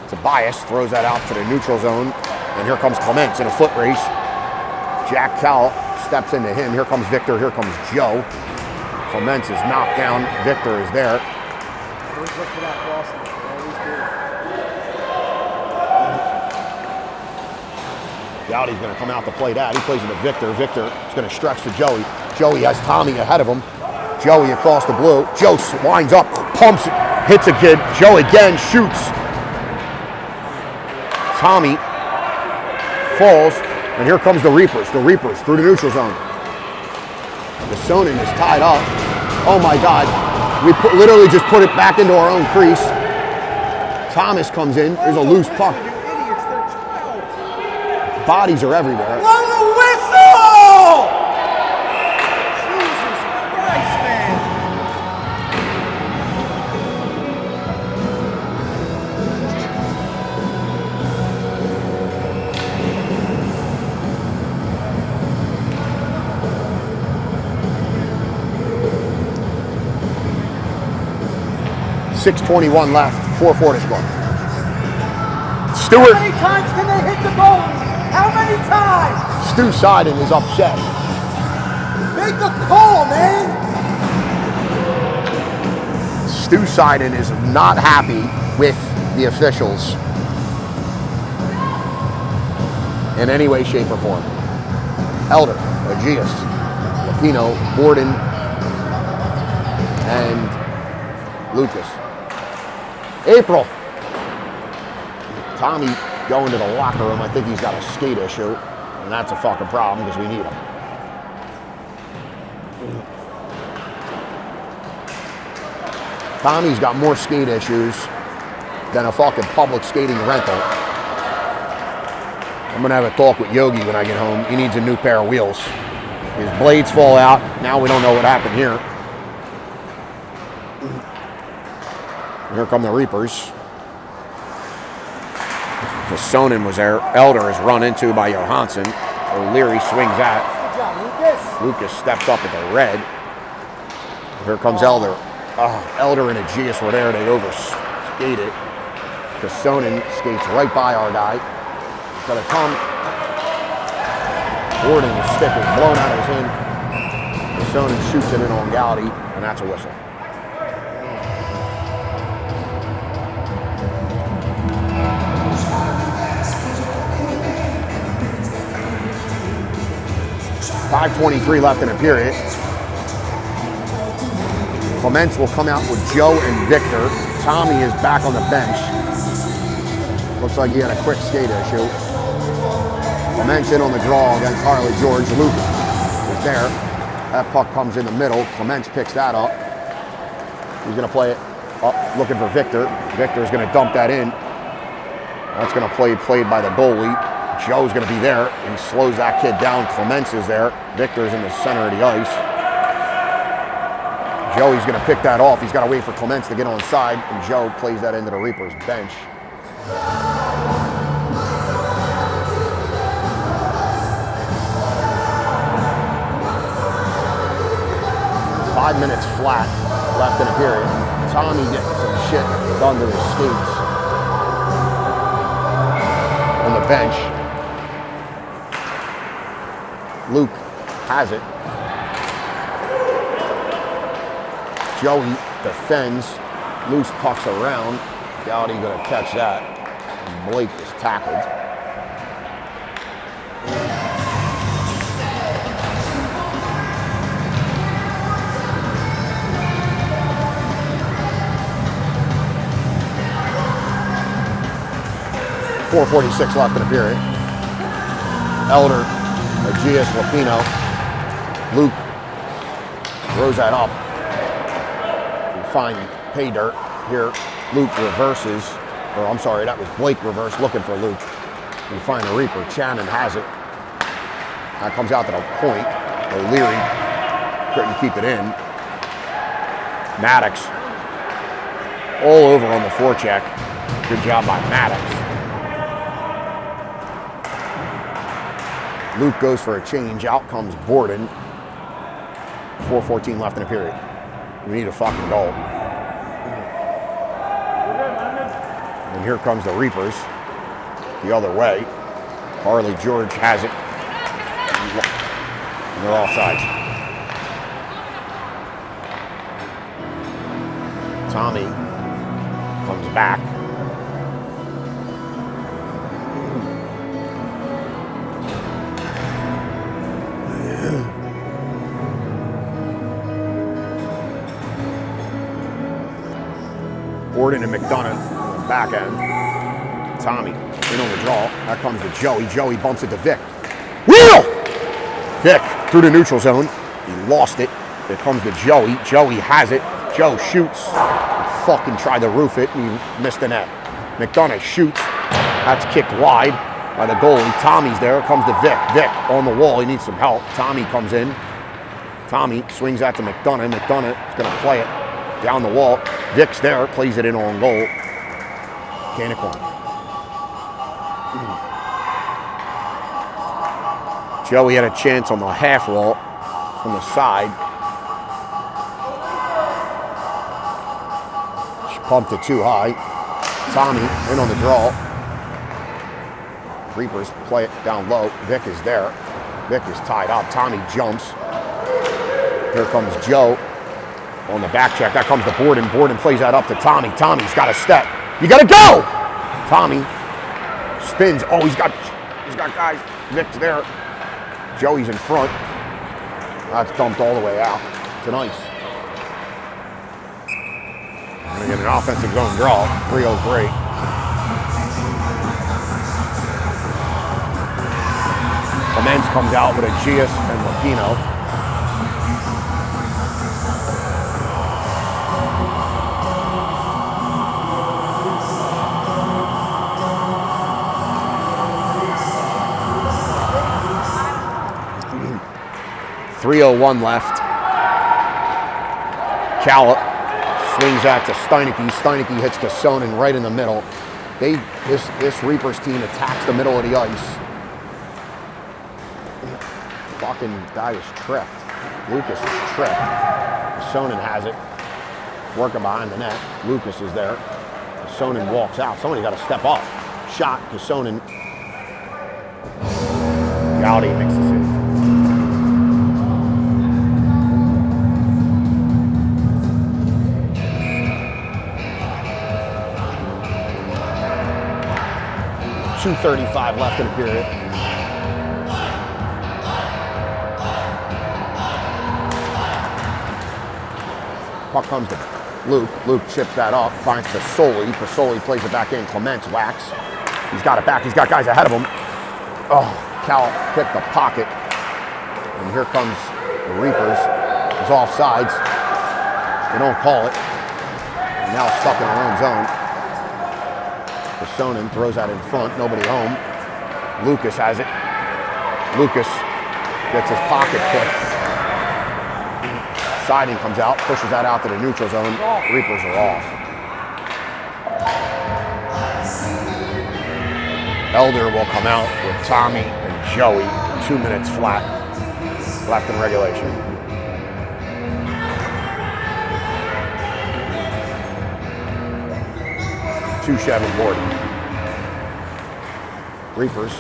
Tobias throws that out to the neutral zone. And here comes Clements in a foot race. Jack Cowell steps into him. Here comes Victor. Here comes Joe. Clements is knocked down. Victor is there. Always look for that crossing. Always do. Gowdy's going to come out to play that. He plays into Victor. Victor is going to stretch to Joey. Joey has Tommy ahead of him. Joey across the blue. Joe winds up, pumps it, hits a kid. Joe again shoots. Tommy falls, and here comes the Reapers. The Reapers through the neutral zone. The Sonnen is tied up. Oh my God. We literally just put it back into our own crease. Thomas comes in. There's a loose puck. Bodies are everywhere. Blow the whistle! Jesus Christ, man. 6:21 left, 4-4 to score. How Stewart, many times can they hit the goalie? How many times? Stu Seiden is upset. Make a call, man. Stu Seiden is not happy with the officials in any way, shape, or form. Elder, Aegeus, Lapino, Borden, and Lucas. April. Tommy going to the locker room. I think he's got a skate issue, and that's a fucking problem because we need him. Tommy's got more skate issues than a fucking public skating rental. I'm gonna have a talk with Yogi when I get home. He needs a new pair of wheels. His blades fall out. Now we don't know what happened here. Here come the Reapers. Sonnen was there. Elder is run into by Johansson. O'Leary swings that. Good job, Lucas. Lucas steps up at the red. Here comes Elder. Elder and Aegeus were there. They overskate it. Sonnen skates right by our guy. Gonna come. Borden's stick is blown out of his hand. Sonnen shoots it in on Gowdy, and that's a whistle. .5:23 left in a period. Clements will come out with Joe and Victor. Tommy is back on the bench. Looks like he had a quick skate issue. Clements in on the draw against Harley George. Luke is there. That puck comes in the middle. Clements picks that up. He's going to play it up, looking for Victor. Victor's going to dump that in. That's going to played by the goalie. Joe's going to be there. He slows that kid down. Clements is there. Victor's in the center of the ice. Joey's going to pick that off. He's got to wait for Clements to get on side, and Joe plays that into the Reapers bench. Five minutes flat left in a period. Tommy getting some shit done to his skates on the bench. Luke has it. Joey defends. Loose pucks around. Gowdy gonna catch that. And Blake is tackled. .446 left in the period. Elder, Aegeus, Lapino. Luke throws that up. We find pay dirt here. Luke reverses, or I'm sorry, that was Blake reverse looking for Luke. We find the Reaper. Shannon has it. That comes out to the point. O'Leary couldn't keep it in. Maddox all over on the forecheck. Good job by Maddox. Luke goes for a change. Out comes Borden. 4:14 left in the period. We need a fucking goal. And here comes the Reapers. The other way. Harley George has it. And they're offsides. Tommy comes back. Borden and McDonough on the back end. Tommy in on the draw. That comes to Joey. Joey bumps it to Vic. Wheel! Vic through the neutral zone. He lost it. It comes to Joey. Joey has it. Joe shoots. He fucking tried to roof it and he missed the net. McDonough shoots. That's kicked wide by the goalie. Tommy's there. Comes to Vic. Vic on the wall. He needs some help. Tommy comes in. Tommy swings that to McDonough. McDonough is going to play it down the wall. Vic's there, plays it in on goal. Canicorn. Joey had a chance on the half wall from the side. Pumped it too high. Tommy in on the draw. Reapers play it down low. Vic is there. Vic is tied up. Tommy jumps. Here comes Joe on the back check. That comes to Borden. Borden plays that up to Tommy. Tommy's got a step. You gotta go! Tommy spins. Oh, he's got guys. Vic's there. Joey's in front. That's dumped all the way out. It's nice. Gonna get an offensive zone draw. 3-0-3. Clements comes out with a Gias and Lapino. .301 left. Callop swings that to Steineke. Steineke hits Gassonen right in the middle. This Reapers team attacks the middle of the ice. Fucking guy is tripped. Lucas is tripped. Gassonen has it. Working behind the net. Lucas is there. Gassonen walks out. Somebody got to step up. Shot. Gassonen. Gowdy makes the save. .235 left in the period. Puck comes to Luke. Luke chips that up, finds Pasoli. Pasoli plays it back in. Clements whacks. He's got it back. He's got guys ahead of him. Oh, Cal picked the pocket. And here comes the Reapers. He's offsides. They don't call it. And now stuck in their own zone. Gassonen throws that in front, nobody home. Lucas has it. Lucas gets his pocket picked. Siding comes out, pushes that out to the neutral zone. Reapers are off. Elder will come out with Tommy and Joey. 2 minutes flat left in regulation. Tushev and Borden. Reapers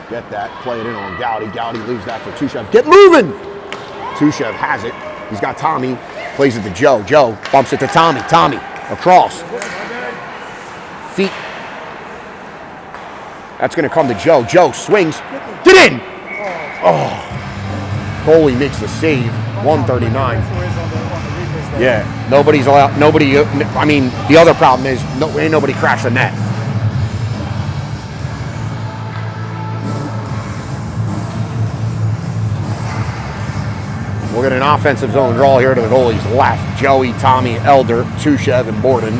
get that, play it in on Gowdy. Gowdy leaves that for Tushev. Get moving! Tushev has it. He's got Tommy, plays it to Joe. Joe bumps it to Tommy. Tommy across. Feet. That's going to come to Joe. Joe swings. Get in! Oh. Goalie makes the save. 139. Yeah, nobody's allowed. Nobody. I mean, the other problem is ain't nobody crashed the net. We'll get an offensive zone draw here to the goalie's left. Joey, Tommy, Elder, Tushev, and Borden.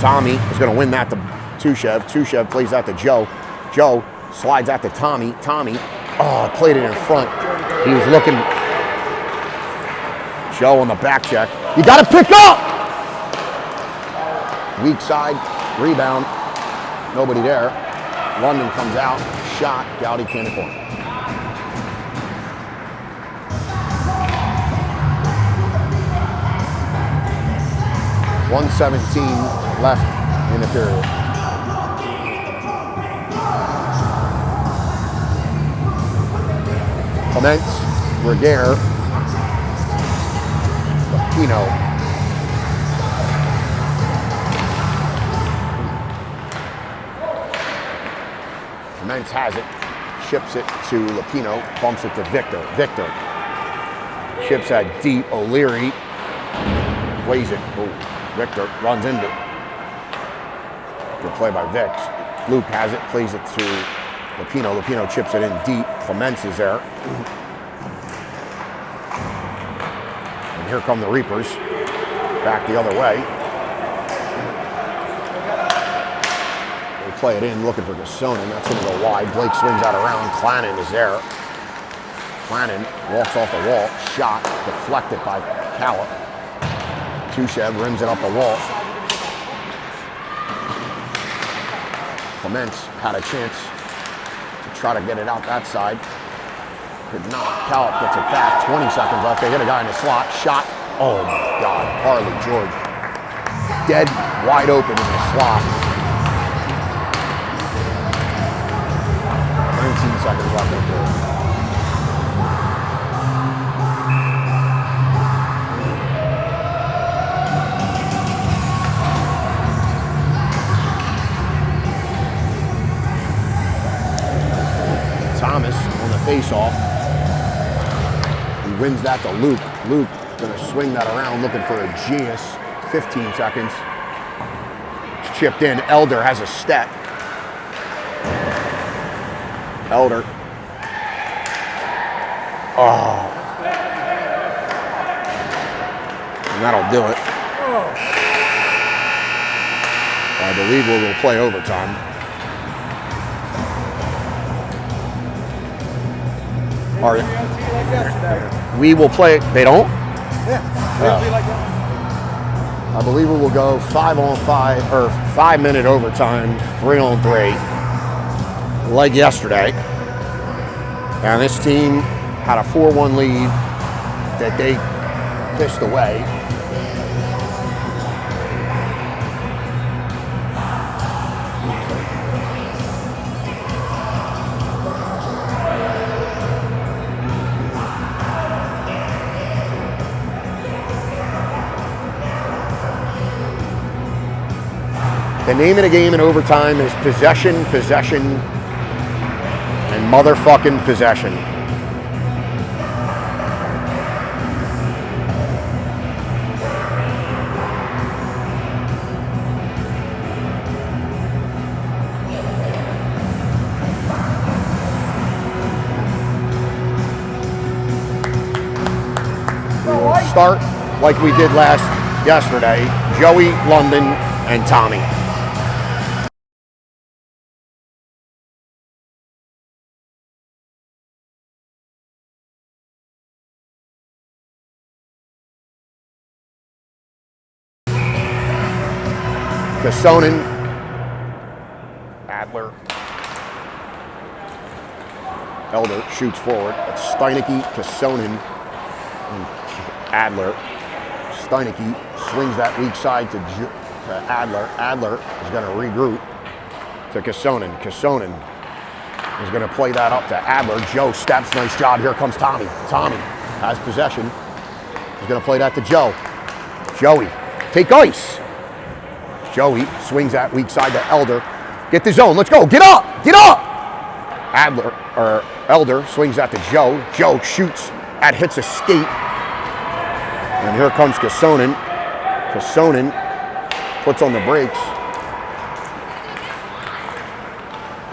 Tommy is going to win that to Tushev. Tushev plays that to Joe. Joe slides that to Tommy. Tommy, played it in front. He was looking. Joe on the back check. You got to pick up! Weak side, rebound. Nobody there. London comes out, shot. Gowdy can't corner. .117 left in the period. Clements, Reguer, Lapino. Clements has it, ships it to Lapino, bumps it to Victor. Victor ships that deep. O'Leary plays it. Ooh. Victor runs into it. Good play by Vic. Luke has it, plays it to Lapino. Lapino chips it in deep. Clements is there. And here come the Reapers. Back the other way. They play it in, looking for Gassonen. That's going to go wide. Blake swings out around. Clannon is there. Clannon walks off the wall. Shot deflected by Callop. Tushev rims it up the wall. Clements had a chance to try to get it out that side. Could not. Callop gets it back. 20 seconds left. They hit a guy in the slot. Shot. Oh my God. Harley George. dead wide open in the slot. 19 seconds left in the third. Thomas on the face-off. He wins that to Luke. Luke going to swing that around, looking for a genius. 15 seconds. It's chipped in. Elder has a step. Elder. Oh. And that'll do it. I believe we will play overtime. All right. We will play. They don't? Yeah. I believe we will go 5-on-5 or 5-minute overtime, 3-on-3, like yesterday. And this team had a 4-1 lead that they pissed away. The name of the game in overtime is possession, possession, and motherfucking possession. We will start like we did yesterday, Joey, London, and Tommy. Kassonen, Adler, Elder shoots forward. It's Steinecke, Kassonen, and Adler. Steinecke swings that weak side to Adler. Adler is going to regroup to Kassonen. Kassonen is going to play that up to Adler. Joe steps, nice job. Here comes Tommy. Tommy has possession. He's going to play that to Joe. Joey, take ice. Joey swings that weak side to Elder. Get the zone. Let's go. Get up. Get up. Elder swings that to Joe. Joe shoots at hits a skate. And here comes Kassonen. Kassonen puts on the brakes.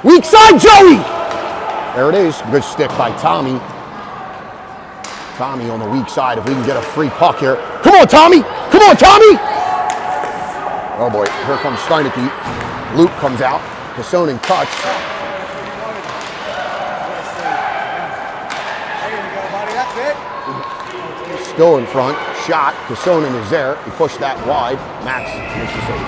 Weak side, Joey. There it is. Good stick by Tommy. Tommy on the weak side. If we can get a free puck here. Come on, Tommy. Come on, Tommy. Oh boy, here comes Steinecke. Luke comes out. Kassonen cuts. There you go, buddy. That's it. Still in front. Shot. Kassonen is there. He pushed that wide. Max makes the save.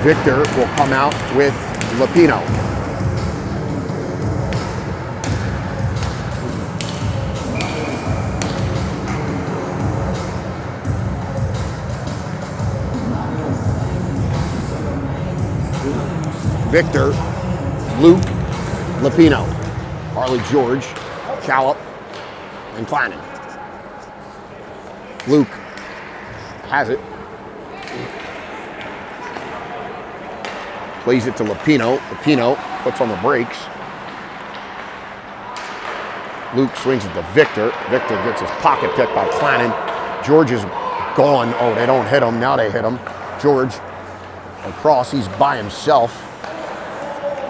Victor will come out with Lapino. Victor, Luke, Lapino, Harley George, Callop, and Kleinen. Luke has it. Plays it to Lapino. Lapino puts on the brakes. Luke swings it to Victor. Victor gets his pocket picked by Kleinen. George is gone. Oh, they don't hit him. Now they hit him. George across. He's by himself.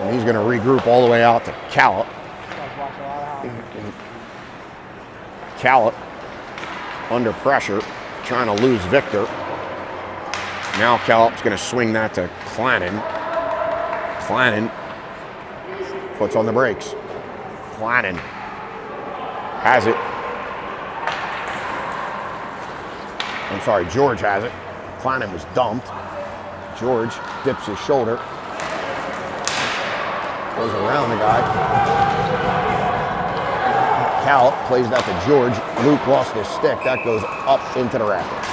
And he's going to regroup all the way out to Callop. Callop under pressure, trying to lose Victor. Now Callop's going to swing that to Kleinen. Kleinen puts on the brakes. Kleinen has it. I'm sorry, George has it. Kleinen was dumped. George dips his shoulder. Goes around the guy. Callop plays that to George. Luke lost his stick. That goes up into the rafters.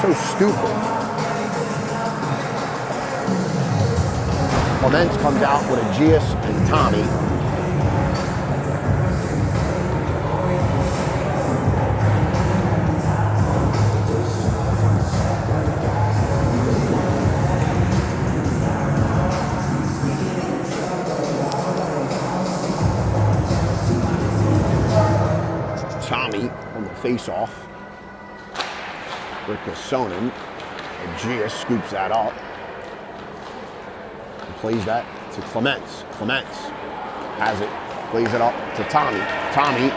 So stupid. Clements comes out with a Gius and Tommy. Tommy on the face-off. Rick Sonnen. And Gius scoops that up. And plays that to Clements. Clements has it. Plays it up to Tommy. Tommy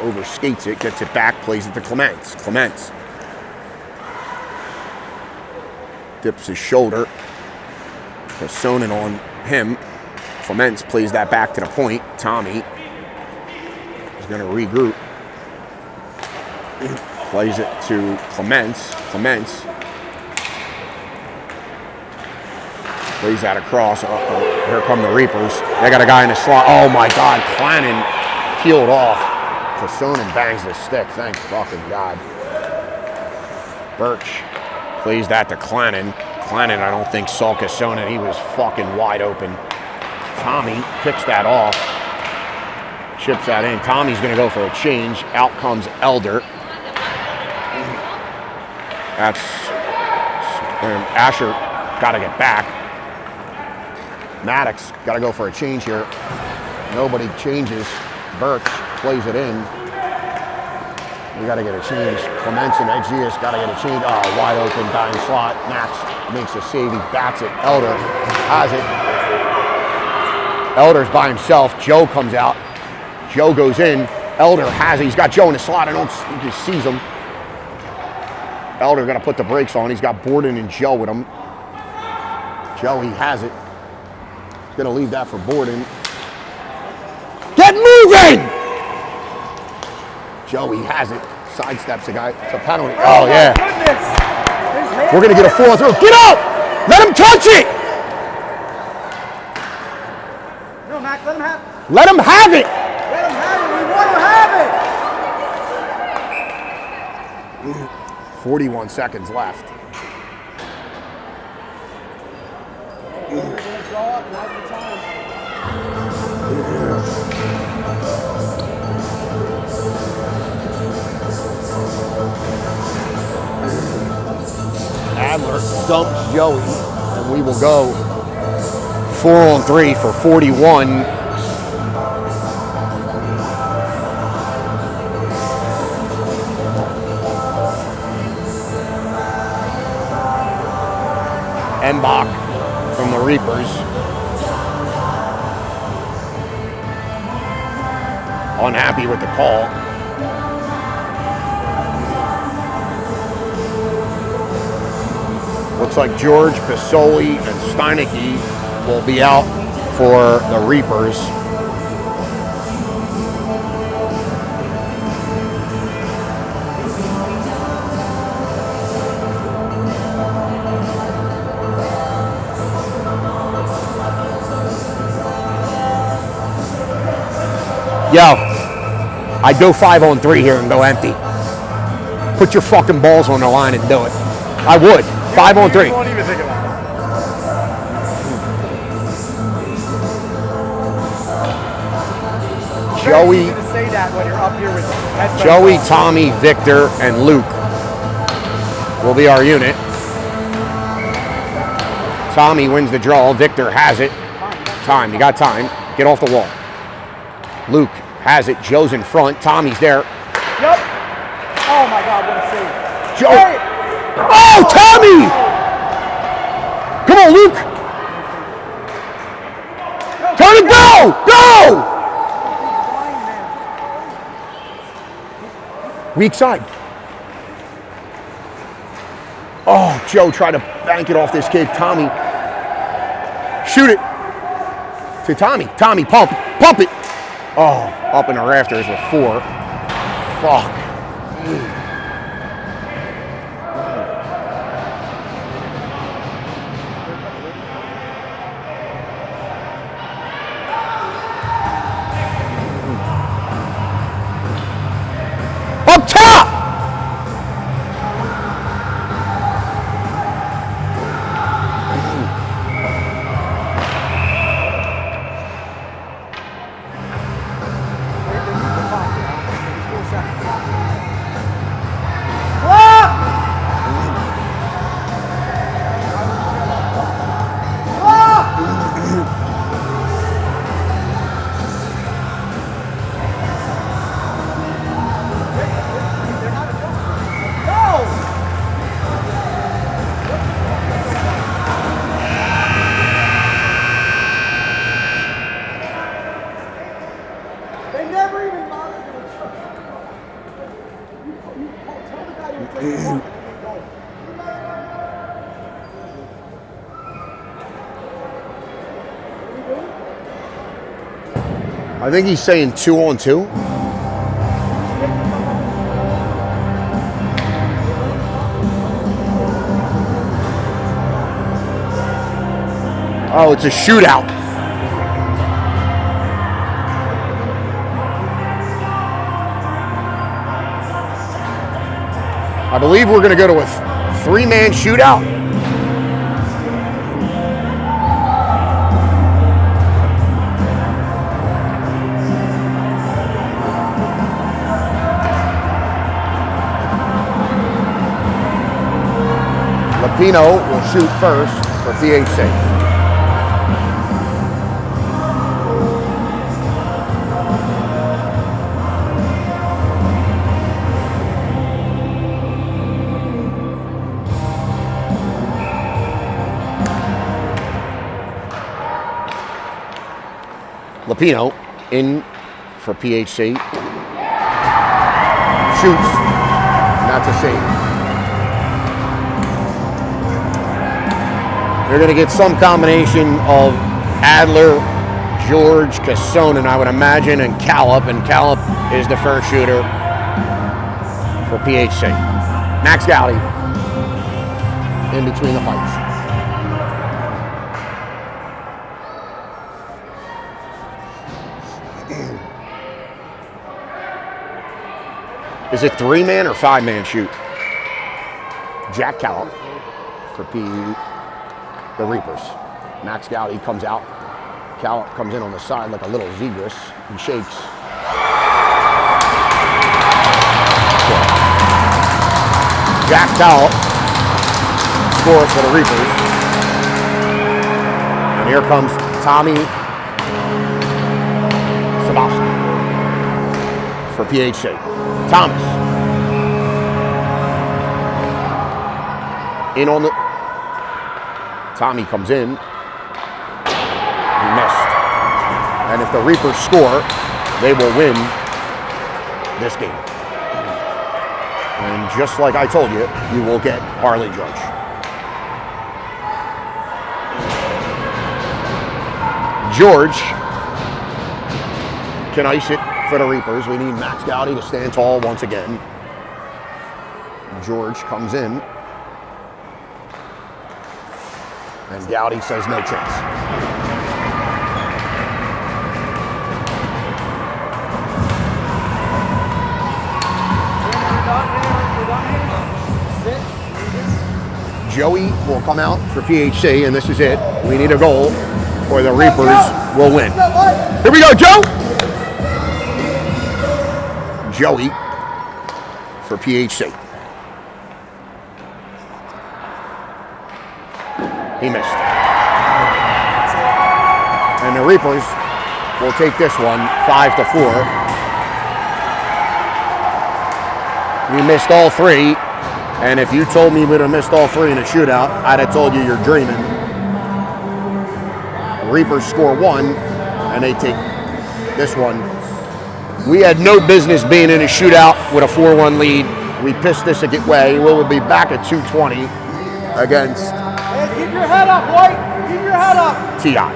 overskates it, gets it back, plays it to Clements. Clements dips his shoulder. Sonnen on him. Clements plays that back to the point. Tommy is going to regroup. Plays it to Clements. Clements plays that across. Here come the Reapers. They got a guy in the slot. Oh my God, Clannon peeled off. Sonnen bangs the stick. Thank fucking God. Birch plays that to Clannon. Clannon, I don't think saw Sonnen. He was fucking wide open. Tommy picks that off. Chips that in. Tommy's going to go for a change. Out comes Elder. That's Asher got to get back. Maddox got to go for a change here. Nobody changes. Birch plays it in. We got to get a change. Clements and Gius got to get a change. Oh, wide open, dying slot. Max makes a save. He bats it. Elder has it. Elder's by himself. Joe comes out. Joe goes in. Elder has it. He's got Joe in the slot. I don't think he sees him. Elder going to put the brakes on. He's got Borden and Joe with him. Joe, he has it. He's going to leave that for Borden. Get moving! Joe, he has it. Sidesteps the guy. It's a penalty. Oh, yeah. We're going to get a 4-through. Get up! Let him touch it! No, Max, let him have it. Let him have it! Let him have it. We want to have it. 41 seconds left. Adler dumps Joey, and we will go 4-on-3 for 41. Embach from the Reapers. Unhappy with the call. Looks like George, Pisoli, and Steinecke will be out for the Reapers. Yo, I'd go 5-on-3 here and go empty. Put your fucking balls on the line and do it. I would. 5-on-3. You won't even think about it. Joey, You to say that when you're up here with Joey, Tommy, Victor, and Luke will be our unit. Tommy wins the draw. Victor has it. Time. You got time. Get off the wall. Luke has it. Joe's in front. Tommy's there. Yep. Oh my God, what a save. Joe. Hey. Oh, Tommy! Come on, Luke. Turn it, go! Go! Weak side. Oh, Joe tried to bank it off this kid. Tommy. Shoot it. To Tommy. Tommy, pump. Pump it. Oh, up in the rafters with 4. Fuck. Up top! I think he's saying 2-on-2. Oh, it's a shootout. I believe we're going to go to a 3-man shootout. Lapino will shoot first for PHC. Lapino in for PHC. Shoots. That's a save. They're going to get some combination of Adler, George, Cassonen, I would imagine, and Callop. And Callop is the first shooter for PHC. Max Gowdy in between the pipes. Is it 3-man or 5-man shoot? Jack Callop for the Reapers. Max Gowdy comes out. Callop comes in on the side like a little zebras. He shakes. Jack Callop scores for the Reapers. And here comes Tommy Sabowski for PHC. Thomas in on the. Tommy comes in. He missed. And if the Reapers score, they will win this game. And just like I told you, you will get Harley Judge. George can ice it for the Reapers. We need Max Gowdy to stand tall once again. George comes in. And Gowdy says no chance. Joey will come out for PHC, and this is it. We need a goal, or the Reapers will win. Here we go, Joe! Joey for PHC. He missed. And the Reapers will take this one 5-4. We missed all 3. And if you told me we'd have missed all 3 in a shootout, I'd have told you you're dreaming. The Reapers score 1, and they take this one. We had no business being in a shootout with a 4-1 lead. We pissed this away. We'll be back at 220 against. Hey, keep your head up, White. Keep your head up. TI.